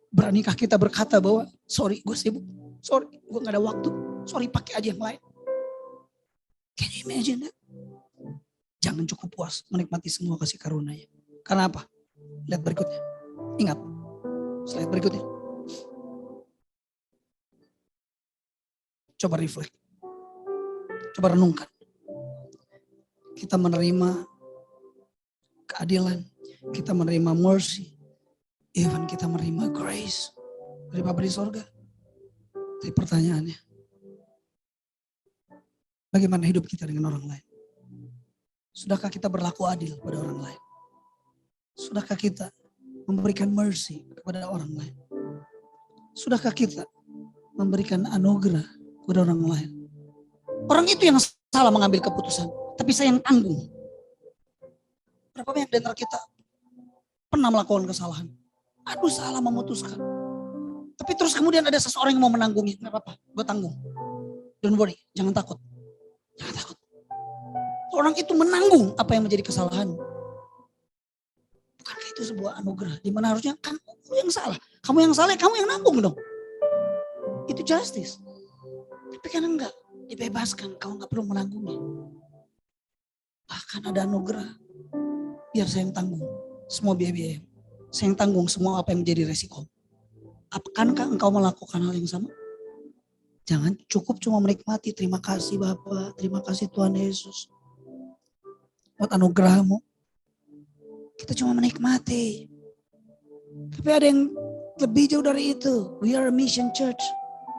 Beranikah kita berkata bahwa sorry gue sibuk. Sorry gue gak ada waktu. Sorry pakai aja yang lain. Can you imagine that? Jangan cukup puas menikmati semua kasih karunia. Karena apa? Lihat berikutnya. Ingat. Slide berikutnya. Coba reflect. Coba renungkan. Kita menerima keadilan. Kita menerima mercy. Even kita menerima grace. Dari Bapa di sorga. Tapi pertanyaannya. Bagaimana hidup kita dengan orang lain? Sudahkah kita berlaku adil pada orang lain? Sudahkah kita memberikan mercy kepada orang lain? Sudahkah kita memberikan anugerah kepada orang lain? Orang itu yang salah mengambil keputusan, tapi saya yang tanggung. Berapa banyak di antara kita pernah melakukan kesalahan? Aduh salah memutuskan. Tapi terus kemudian ada seseorang yang mau menanggungi. Gak apa-apa, gue tanggung. Don't worry, jangan takut. Jangan takut. Orang itu menanggung apa yang menjadi kesalahan. Bukankah itu sebuah anugerah? Dimana harusnya kan kamu yang salah. Kamu yang salah, kamu yang nanggung dong. Itu justice. Tapi kan enggak. Dibebaskan, kamu gak perlu menanggungnya. Bahkan ada anugerah. Biar saya yang tanggung semua biaya-biaya. Saya yang tanggung semua apa yang menjadi resiko. Akankah engkau melakukan hal yang sama? Jangan cukup cuma menikmati. Terima kasih Bapa, terima kasih Tuhan Yesus. Buat anugerahmu. Kita cuma menikmati. Tapi ada yang lebih jauh dari itu. We are a mission church.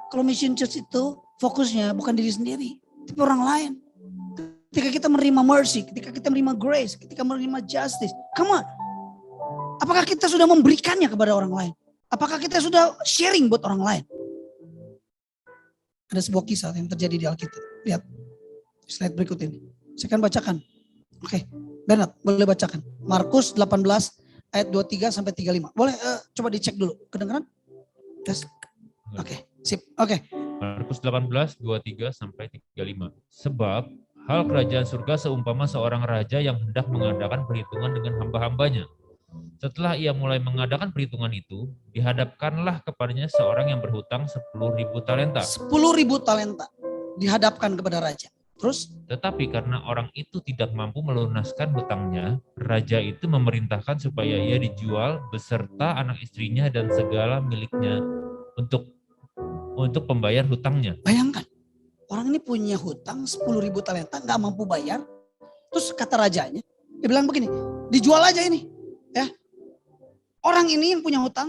Kalau mission church itu fokusnya bukan diri sendiri. Tapi orang lain. ketika kita menerima mercy, ketika kita menerima grace, ketika menerima justice. Come on. Apakah kita sudah memberikannya kepada orang lain? Apakah kita sudah sharing buat orang lain? Ada sebuah kisah yang terjadi di Alkitab. Lihat slide berikut ini. Saya akan bacakan. Oke, Bernard boleh bacakan. Markus 18 ayat 23 sampai 35. Boleh coba dicek dulu. Kedengeran? Yes. Oke, sip. Oke. Markus 18, 23 sampai 35. Sebab hal kerajaan surga seumpama seorang raja yang hendak mengadakan perhitungan dengan hamba-hambanya. Setelah ia mulai mengadakan perhitungan itu, dihadapkanlah kepadanya seorang yang berhutang 10.000 talenta. 10.000 talenta dihadapkan kepada raja. Terus? Tetapi karena orang itu tidak mampu melunaskan hutangnya, raja itu memerintahkan supaya ia dijual beserta anak istrinya dan segala miliknya untuk pembayar hutangnya. Bayangkan, orang ini punya hutang 10.000 talenta, nggak mampu bayar. Terus kata rajanya, dia bilang begini, dijual aja ini. Ya, orang ini yang punya hutang,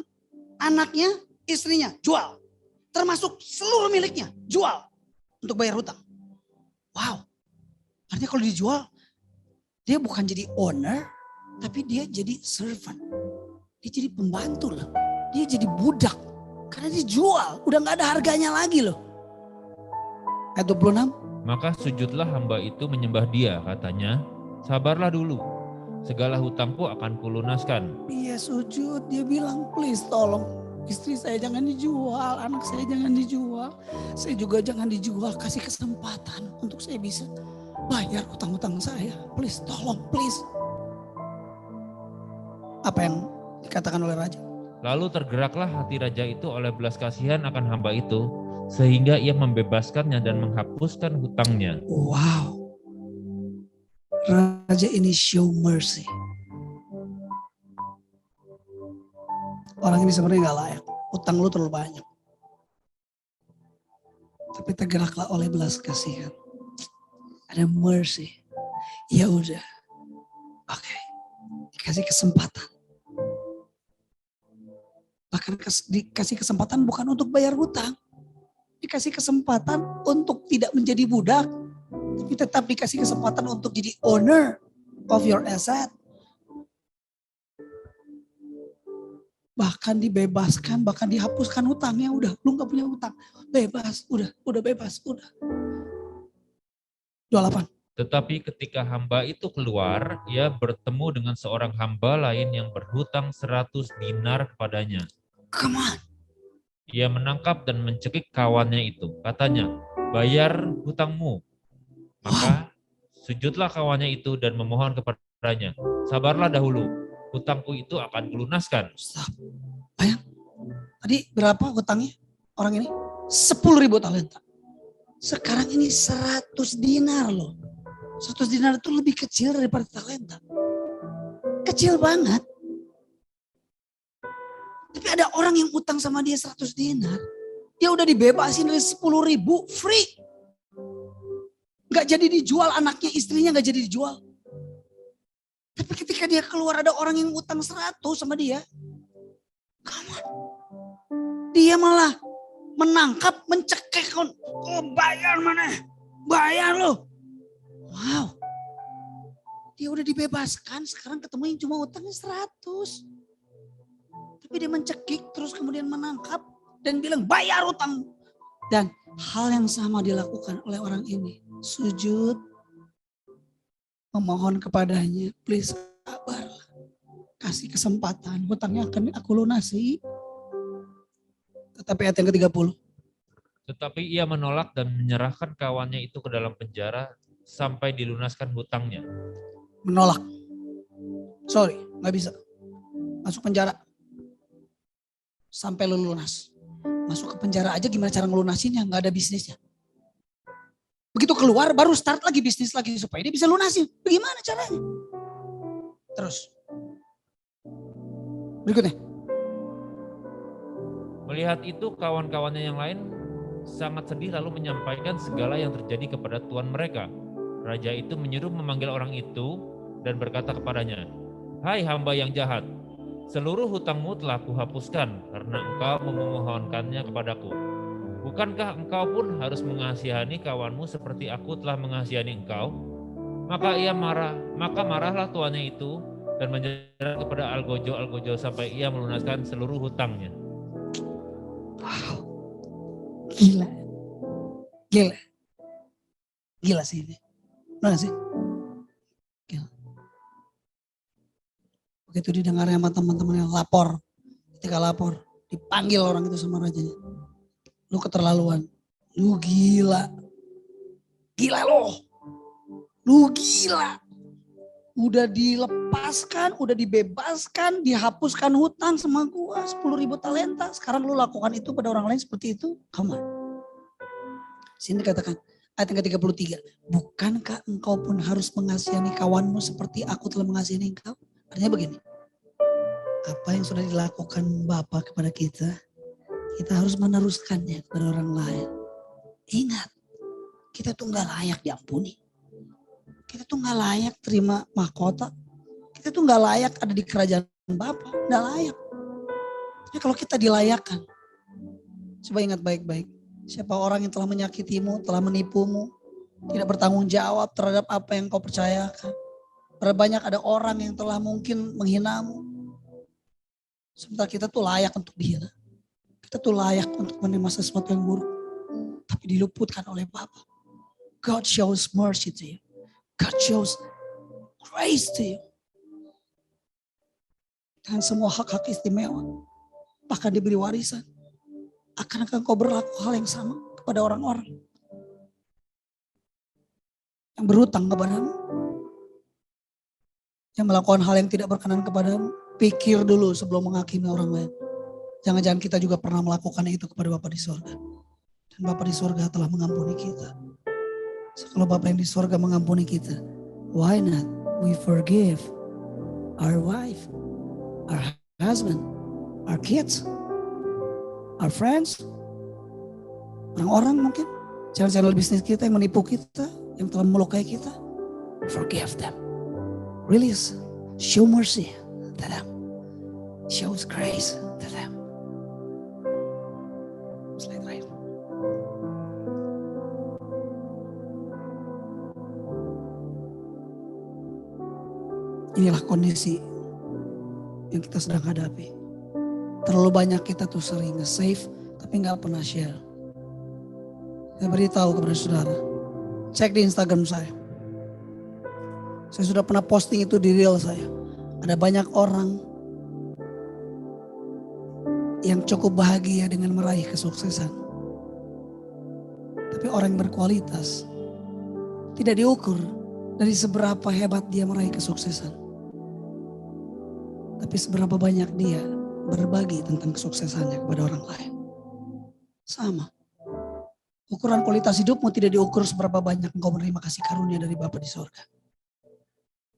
anaknya, istrinya, jual. Termasuk seluruh miliknya, jual untuk bayar hutang. Wow, artinya kalau dijual, dia bukan jadi owner, tapi dia jadi servant. Dia jadi pembantu loh. Dia jadi budak. Karena dijual, udah gak ada harganya lagi loh. Ayat 26. Maka sujudlah hamba itu menyembah dia, katanya, sabarlah dulu. Segala hutangku akan kulunaskan. Dia sujud, dia bilang, please tolong istri saya jangan dijual, anak saya jangan dijual, saya juga jangan dijual, kasih kesempatan untuk saya bisa bayar hutang-hutang saya. Please tolong, please. Apa yang dikatakan oleh raja? Lalu tergeraklah hati raja itu oleh belas kasihan akan hamba itu, sehingga ia membebaskannya dan menghapuskan hutangnya. Wow. Raja ini show mercy. Orang ini sebenarnya gak layak. Utang lu terlalu banyak. Tapi tergeraklah oleh belas kasihan. Ada mercy. Ya udah. Oke. Dikasih kesempatan. Bahkan dikasih kesempatan bukan untuk bayar hutang. Dikasih kesempatan untuk tidak menjadi budak. Tapi tetap dikasih kesempatan untuk jadi owner of your asset. Bahkan dibebaskan, bahkan dihapuskan hutangnya. Udah, lu gak punya hutang. Bebas, udah bebas, udah. 28. Tetapi ketika hamba itu keluar, ia bertemu dengan seorang hamba lain yang berhutang 100 dinar kepadanya. Come on. Ia menangkap dan mencekik kawannya itu. Katanya, bayar hutangmu. Maka sujudlah kawannya itu dan memohon kepadanya, sabarlah dahulu, hutangku itu akan kulunaskan. Stop. Bayang, tadi berapa hutangnya orang ini? 10.000 talenta. Sekarang ini 100 dinar loh. 100 dinar itu lebih kecil daripada talenta. Kecil banget. Tapi ada orang yang utang sama dia 100 dinar. Dia udah dibebasin dari 10.000 free. Gak jadi dijual, anaknya, istrinya gak jadi dijual. Tapi ketika dia keluar ada orang yang utang 100 sama dia. Come on. Dia malah menangkap, mencekik. Oh bayar mana? Bayar loh. Wow. Dia udah dibebaskan, sekarang ketemu yang cuma utangnya 100. Tapi dia mencekik, terus kemudian menangkap dan bilang bayar utang. Dan hal yang sama dilakukan oleh orang ini. Sujud, memohon kepadanya, please sabarlah, kasih kesempatan, hutangnya akan aku lunasi. Tetapi ayat yang ke-30. Tetapi ia menolak dan menyerahkan kawannya itu ke dalam penjara sampai dilunaskan hutangnya. Menolak. Sorry, gak bisa. Masuk penjara. Sampai lu lunas. Masuk ke penjara aja gimana cara ngelunasinnya, gak ada bisnisnya. Begitu keluar baru start lagi bisnis lagi supaya dia bisa lunasin. Bagaimana caranya? Terus. Berikutnya. Melihat itu kawan-kawannya yang lain sangat sedih lalu menyampaikan segala yang terjadi kepada tuan mereka. Raja itu menyuruh memanggil orang itu dan berkata kepadanya, "Hai hamba yang jahat, seluruh hutangmu telah kuhapuskan karena engkau memohonkannya kepadaku. Bukankah engkau pun harus mengasihani kawanmu seperti aku telah mengasihani engkau?" Maka marahlah tuannya itu dan menjerat kepada Algojo sampai ia melunaskan seluruh hutangnya. Wow, gila. Gila sih ini. Benar gak sih? Gila. Begitu didengarnya sama teman-temannya lapor. Ketika lapor, dipanggil orang itu sama rajanya. Lu keterlaluan. Lu gila. Gila loh. Lu gila. Udah dilepaskan, udah dibebaskan, dihapuskan hutang sama gua 10.000 talenta. Sekarang lu lakukan itu pada orang lain seperti itu. Come on. Sini dikatakan ayat yang ke-33. Bukankah engkau pun harus mengasihani kawanmu seperti aku telah mengasihani engkau? Artinya begini. Apa yang sudah dilakukan Bapa kepada kita, kita harus meneruskannya kepada orang lain. Ingat, kita tuh gak layak diampuni. Kita tuh gak layak terima mahkota. Kita tuh gak layak ada di kerajaan Bapa. Gak layak. Tapi kalau kita dilayakkan, coba ingat baik-baik. Siapa orang yang telah menyakitimu, telah menipumu, tidak bertanggung jawab terhadap apa yang kau percayakan. Berapa banyak ada orang yang telah mungkin menghinamu. Sementara kita tuh layak untuk dihina. Kita tuh layak untuk menerima sesuatu yang buruk. Tapi diluputkan oleh Bapa. God shows mercy to you. God shows grace to you. Dan semua hak-hak istimewa. Bahkan diberi warisan. Akankah kau berlaku hal yang sama kepada orang-orang yang berhutang kepadamu? Yang melakukan hal yang tidak berkenan kepadamu? Pikir dulu sebelum menghakimi orang lain. Jangan-jangan kita juga pernah melakukan itu kepada Bapa di surga. Dan Bapa di surga telah mengampuni kita. So, kalau Bapa yang di surga mengampuni kita, why not we forgive our wife, our husband, our kids, our friends, orang-orang mungkin, channel-channel bisnis kita yang menipu kita, yang telah melukai kita, forgive them. Release, show mercy to them, shows grace to them. Slide right. Inilah kondisi yang kita sedang hadapi. Terlalu banyak kita tuh sering nge-save tapi gak pernah share. Saya beritahu kepada saudara, cek di Instagram saya. Saya sudah pernah posting itu di reel saya. Ada banyak orang yang cukup bahagia dengan meraih kesuksesan. Tapi orang yang berkualitas tidak diukur dari seberapa hebat dia meraih kesuksesan. Tapi seberapa banyak dia berbagi tentang kesuksesannya kepada orang lain. Sama. Ukuran kualitas hidupmu tidak diukur seberapa banyak engkau menerima kasih karunia dari Bapa di surga.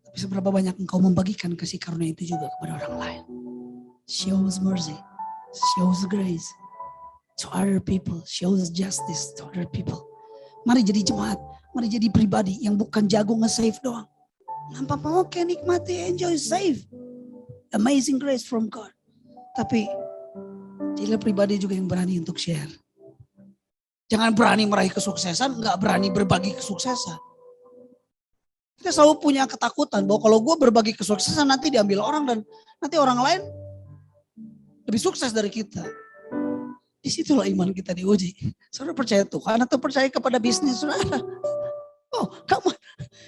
Tapi seberapa banyak engkau membagikan kasih karunia itu juga kepada orang lain. Shows mercy, shows grace to other people, shows justice to other people. Mari jadi jemaat, mari jadi pribadi yang bukan jago nge-save doang. Nampak oke, nikmati, enjoy, save. Amazing grace from God. Tapi jadilah pribadi juga yang berani untuk share. Jangan berani meraih kesuksesan, gak berani berbagi kesuksesan. Kita selalu punya ketakutan bahwa kalau gue berbagi kesuksesan nanti diambil orang dan nanti orang lain lebih sukses dari kita. Disitulah iman kita diuji. Saudara percaya Tuhan atau percaya kepada bisnis saudara? Oh, come on.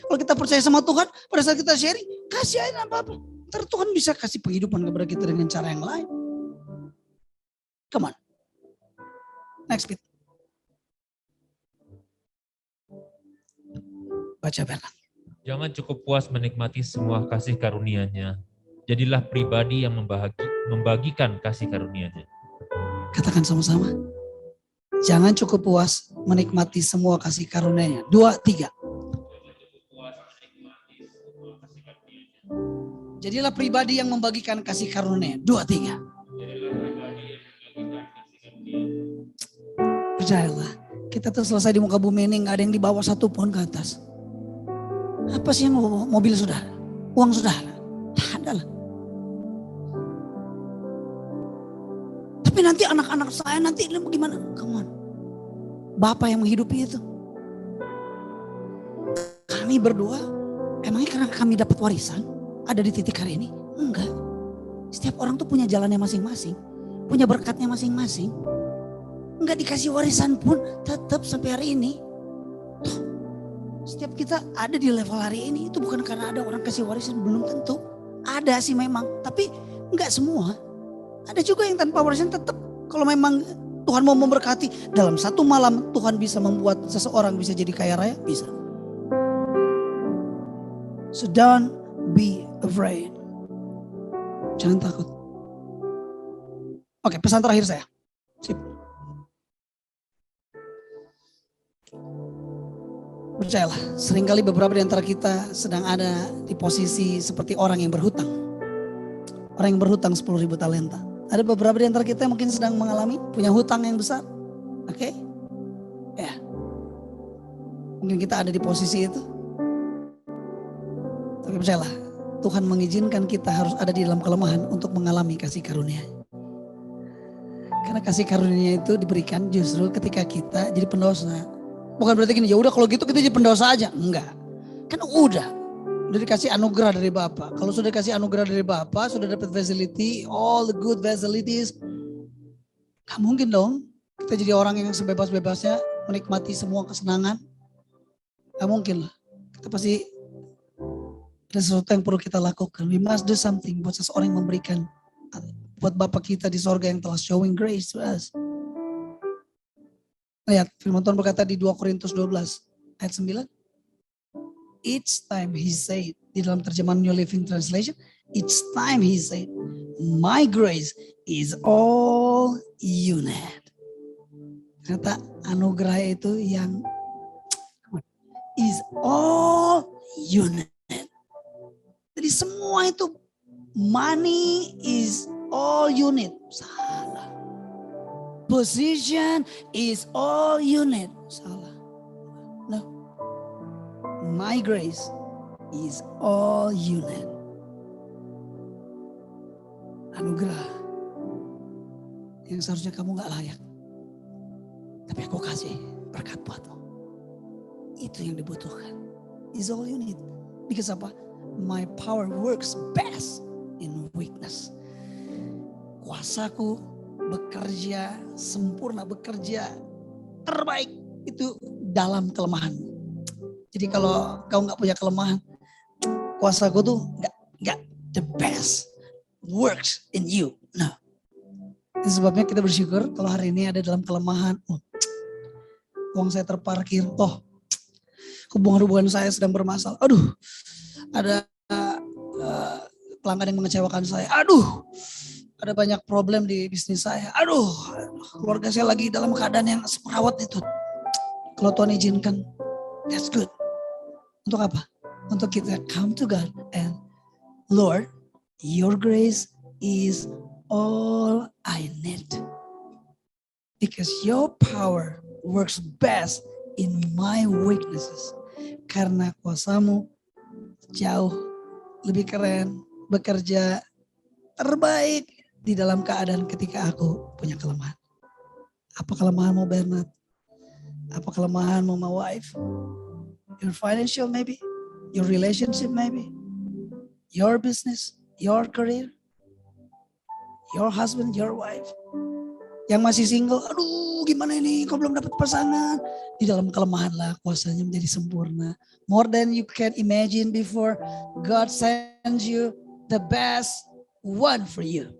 Kalau kita percaya sama Tuhan, pada saat kita sharing, kasih aja apa-apa. Ntar Tuhan bisa kasih penghidupan kepada kita dengan cara yang lain. Come on. Next bit. Baca Bernard. Jangan cukup puas menikmati semua kasih karunia-Nya. Jadilah pribadi yang membagikan kasih karunia-Nya. Katakan sama-sama. Jangan cukup puas menikmati semua kasih karunia-Nya. 2, 3. Jadilah pribadi yang membagikan kasih karunia. 2, 3. Percayalah, kita tuh selesai di muka bumi ini gak ada yang dibawa satu pun ke atas. Apa sih yang mobil saudara? Uang saudara? Tak ada lah. Tapi nanti anak-anak saya nanti bagaimana? Come on. Bapak yang menghidupi itu. Kami berdua Emangnya karena kami dapat warisan ada di titik hari ini? Enggak. Setiap orang tuh punya jalannya masing-masing, punya berkatnya masing-masing. Enggak dikasih warisan pun tetap sampai hari ini. Tuh, setiap kita ada di level hari ini itu bukan karena ada orang kasih warisan, belum tentu. Ada sih memang, tapi enggak semua. Ada juga yang tanpa warisan tetap kalau memang Tuhan mau memberkati, dalam satu malam Tuhan bisa membuat seseorang bisa jadi kaya raya, bisa. So don't be afraid. Jangan takut. Oke, pesan terakhir saya. Sip. Percayalah, seringkali beberapa di antara kita sedang ada di posisi seperti orang yang berhutang. Orang yang berhutang 10.000 talenta. Ada beberapa di antara kita yang mungkin sedang mengalami punya hutang yang besar. Oke? Ya. Mungkin kita ada di posisi itu. Tapi percayalah, Tuhan mengizinkan kita harus ada di dalam kelemahan untuk mengalami kasih karunia. Karena kasih karunia itu diberikan justru ketika kita jadi pendosa. Bukan berarti gini, ya udah kalau gitu kita jadi pendosa aja. Enggak. Kan udah dikasih anugerah dari Bapa. Kalau sudah dikasih anugerah dari Bapa, sudah dapat facility, all the good facilities. Gak mungkin dong kita jadi orang yang sebebas-bebasnya menikmati semua kesenangan. Gak mungkin lah. Kita pasti ada sesuatu yang perlu kita lakukan. We must do something buat seseorang yang memberikan. Buat Bapa kita di sorga yang telah showing grace to us. Lihat, firman Tuhan berkata di 2 Korintus 12 ayat 9. Each time he said, di dalam terjemahan New Living Translation, each time he said, my grace is all you need. Ternyata anugerah itu yang is all you need. Jadi semua itu money is all you need. Salah. Position is all you need. Salah. No. My grace is all you need. Anugerah yang seharusnya kamu gak layak, tapi aku kasih berkat buatmu. Itu yang dibutuhkan. Is all you need. Because apa? My power works best in weakness. Kuasaku bekerja sempurna, bekerja terbaik itu dalam kelemahan. Jadi kalau kau nggak punya kelemahan, kuasaku tuh nggak the best works in you. Nah, itu sebabnya kita bersyukur kalau hari ini ada dalam kelemahan. Uang saya terparkir. Hubungan saya sedang bermasalah. Aduh, ada pelanggan yang mengecewakan saya. Aduh, ada banyak problem di bisnis saya. Aduh, keluarga saya lagi dalam keadaan yang semerawat itu. Kalau Tuhan izinkan, that's good. Untuk apa? Untuk kita come to God and Lord, your grace is all I need. Because your power works best in my weaknesses. Karena kuasamu jauh lebih keren, bekerja terbaik di dalam keadaan ketika aku punya kelemahan. Apa kelemahanmu Bernard? Apa kelemahanmu my wife? Your financial maybe, your relationship maybe, your business, your career, your husband, your wife. Yang masih single, aduh gimana ini, kau belum dapat pasangan. Di dalam kelemahanlah kuasanya menjadi sempurna. More than you can imagine before, God sends you the best one for you.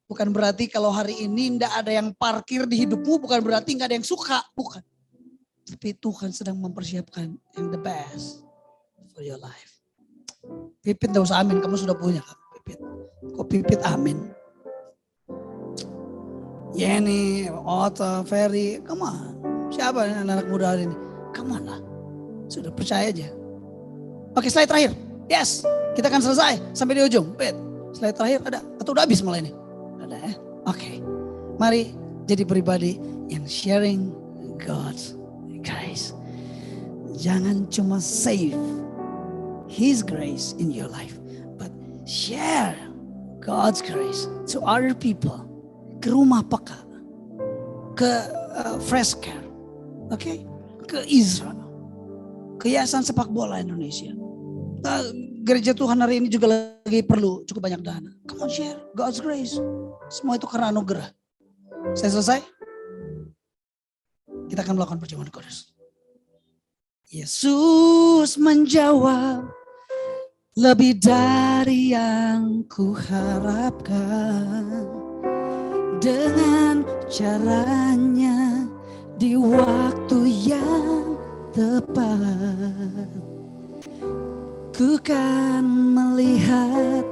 Bukan berarti kalau hari ini tidak ada yang parkir di hidupmu, bukan berarti nggak ada yang suka, bukan. Tapi Tuhan sedang mempersiapkan yang the best for your life. Pipit gak usah amin, kamu sudah punya kan Pipit. Kok Pipit amin? Yeni, Ota, Ferry, come on. Siapa anak-anak muda hari ini? Come on lah. Sudah percaya aja. Oke, slide terakhir. Yes, kita akan selesai sampai di ujung. Pit, slide terakhir ada atau udah habis malah ini? Ada ya? Oke. Mari jadi pribadi yang sharing God's grace. Jangan cuma save His grace in your life, but share God's grace to other people. Ke rumah peka, ke fresh care, ke Israel, ke Yayasan Sepak Bola Indonesia. Gereja Tuhan hari ini juga lagi perlu cukup banyak dana. Come on share, God's grace. Semua itu karena anugerah. Saya selesai? Kita akan melakukan perjamuan kudus. Yesus menjawab, lebih dari yang kuharapkan. Dengan caranya di waktu yang tepat. Ku kan melihat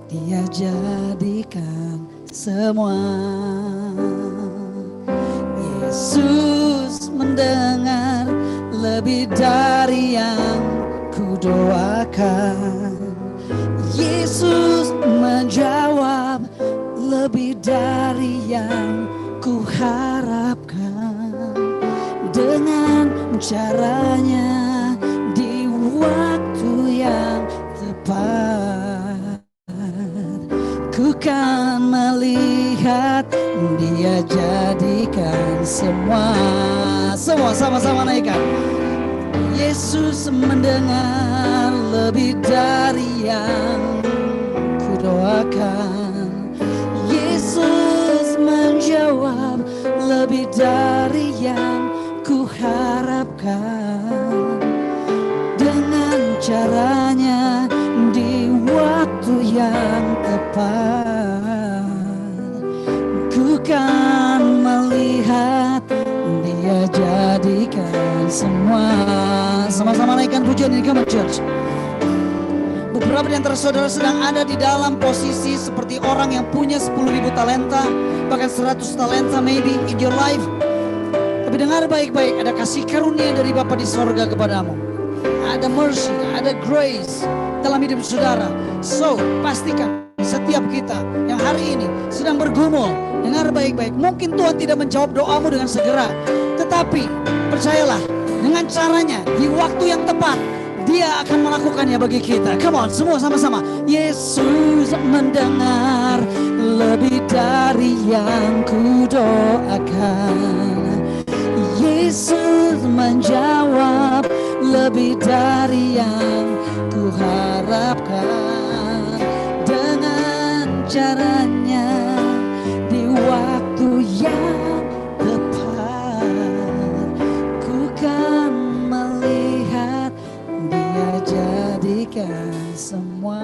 Dia jadikan semua. Yesus mendengar lebih dari yang ku doakan. Yesus menjawab lebih dari yang ku harapkan. Dengan caranya di waktu yang tepat. Ku kan melihat Dia jadikan semua. Semua sama-sama naikkan. Yesus mendengar lebih dari yang ku doakan. Yesus menjawab lebih dari yang ku harapkan. Dengan caranya di waktu yang tepat. Ku kan melihat Dia jadikan semua. Sama-sama naikkan pujian ini, come on church. Beberapa di antara saudara sedang ada di dalam posisi seperti orang yang punya 10.000 talenta, bahkan 100 talenta maybe in your life. Tapi dengar baik-baik, ada kasih karunia dari Bapa di sorga kepadamu. Ada mercy, ada grace dalam hidup saudara. So, pastikan setiap kita yang hari ini sedang bergumul, dengar baik-baik. Mungkin Tuhan tidak menjawab doamu dengan segera, tetapi percayalah, dengan caranya di waktu yang tepat Dia akan melakukannya bagi kita. Come on, semua sama-sama. Yesus mendengar lebih dari yang ku doakan. Yesus menjawab lebih dari yang ku harapkan. Dengan caranya di waktu yang tepat. Ku kan melihat Dia jadikan semua.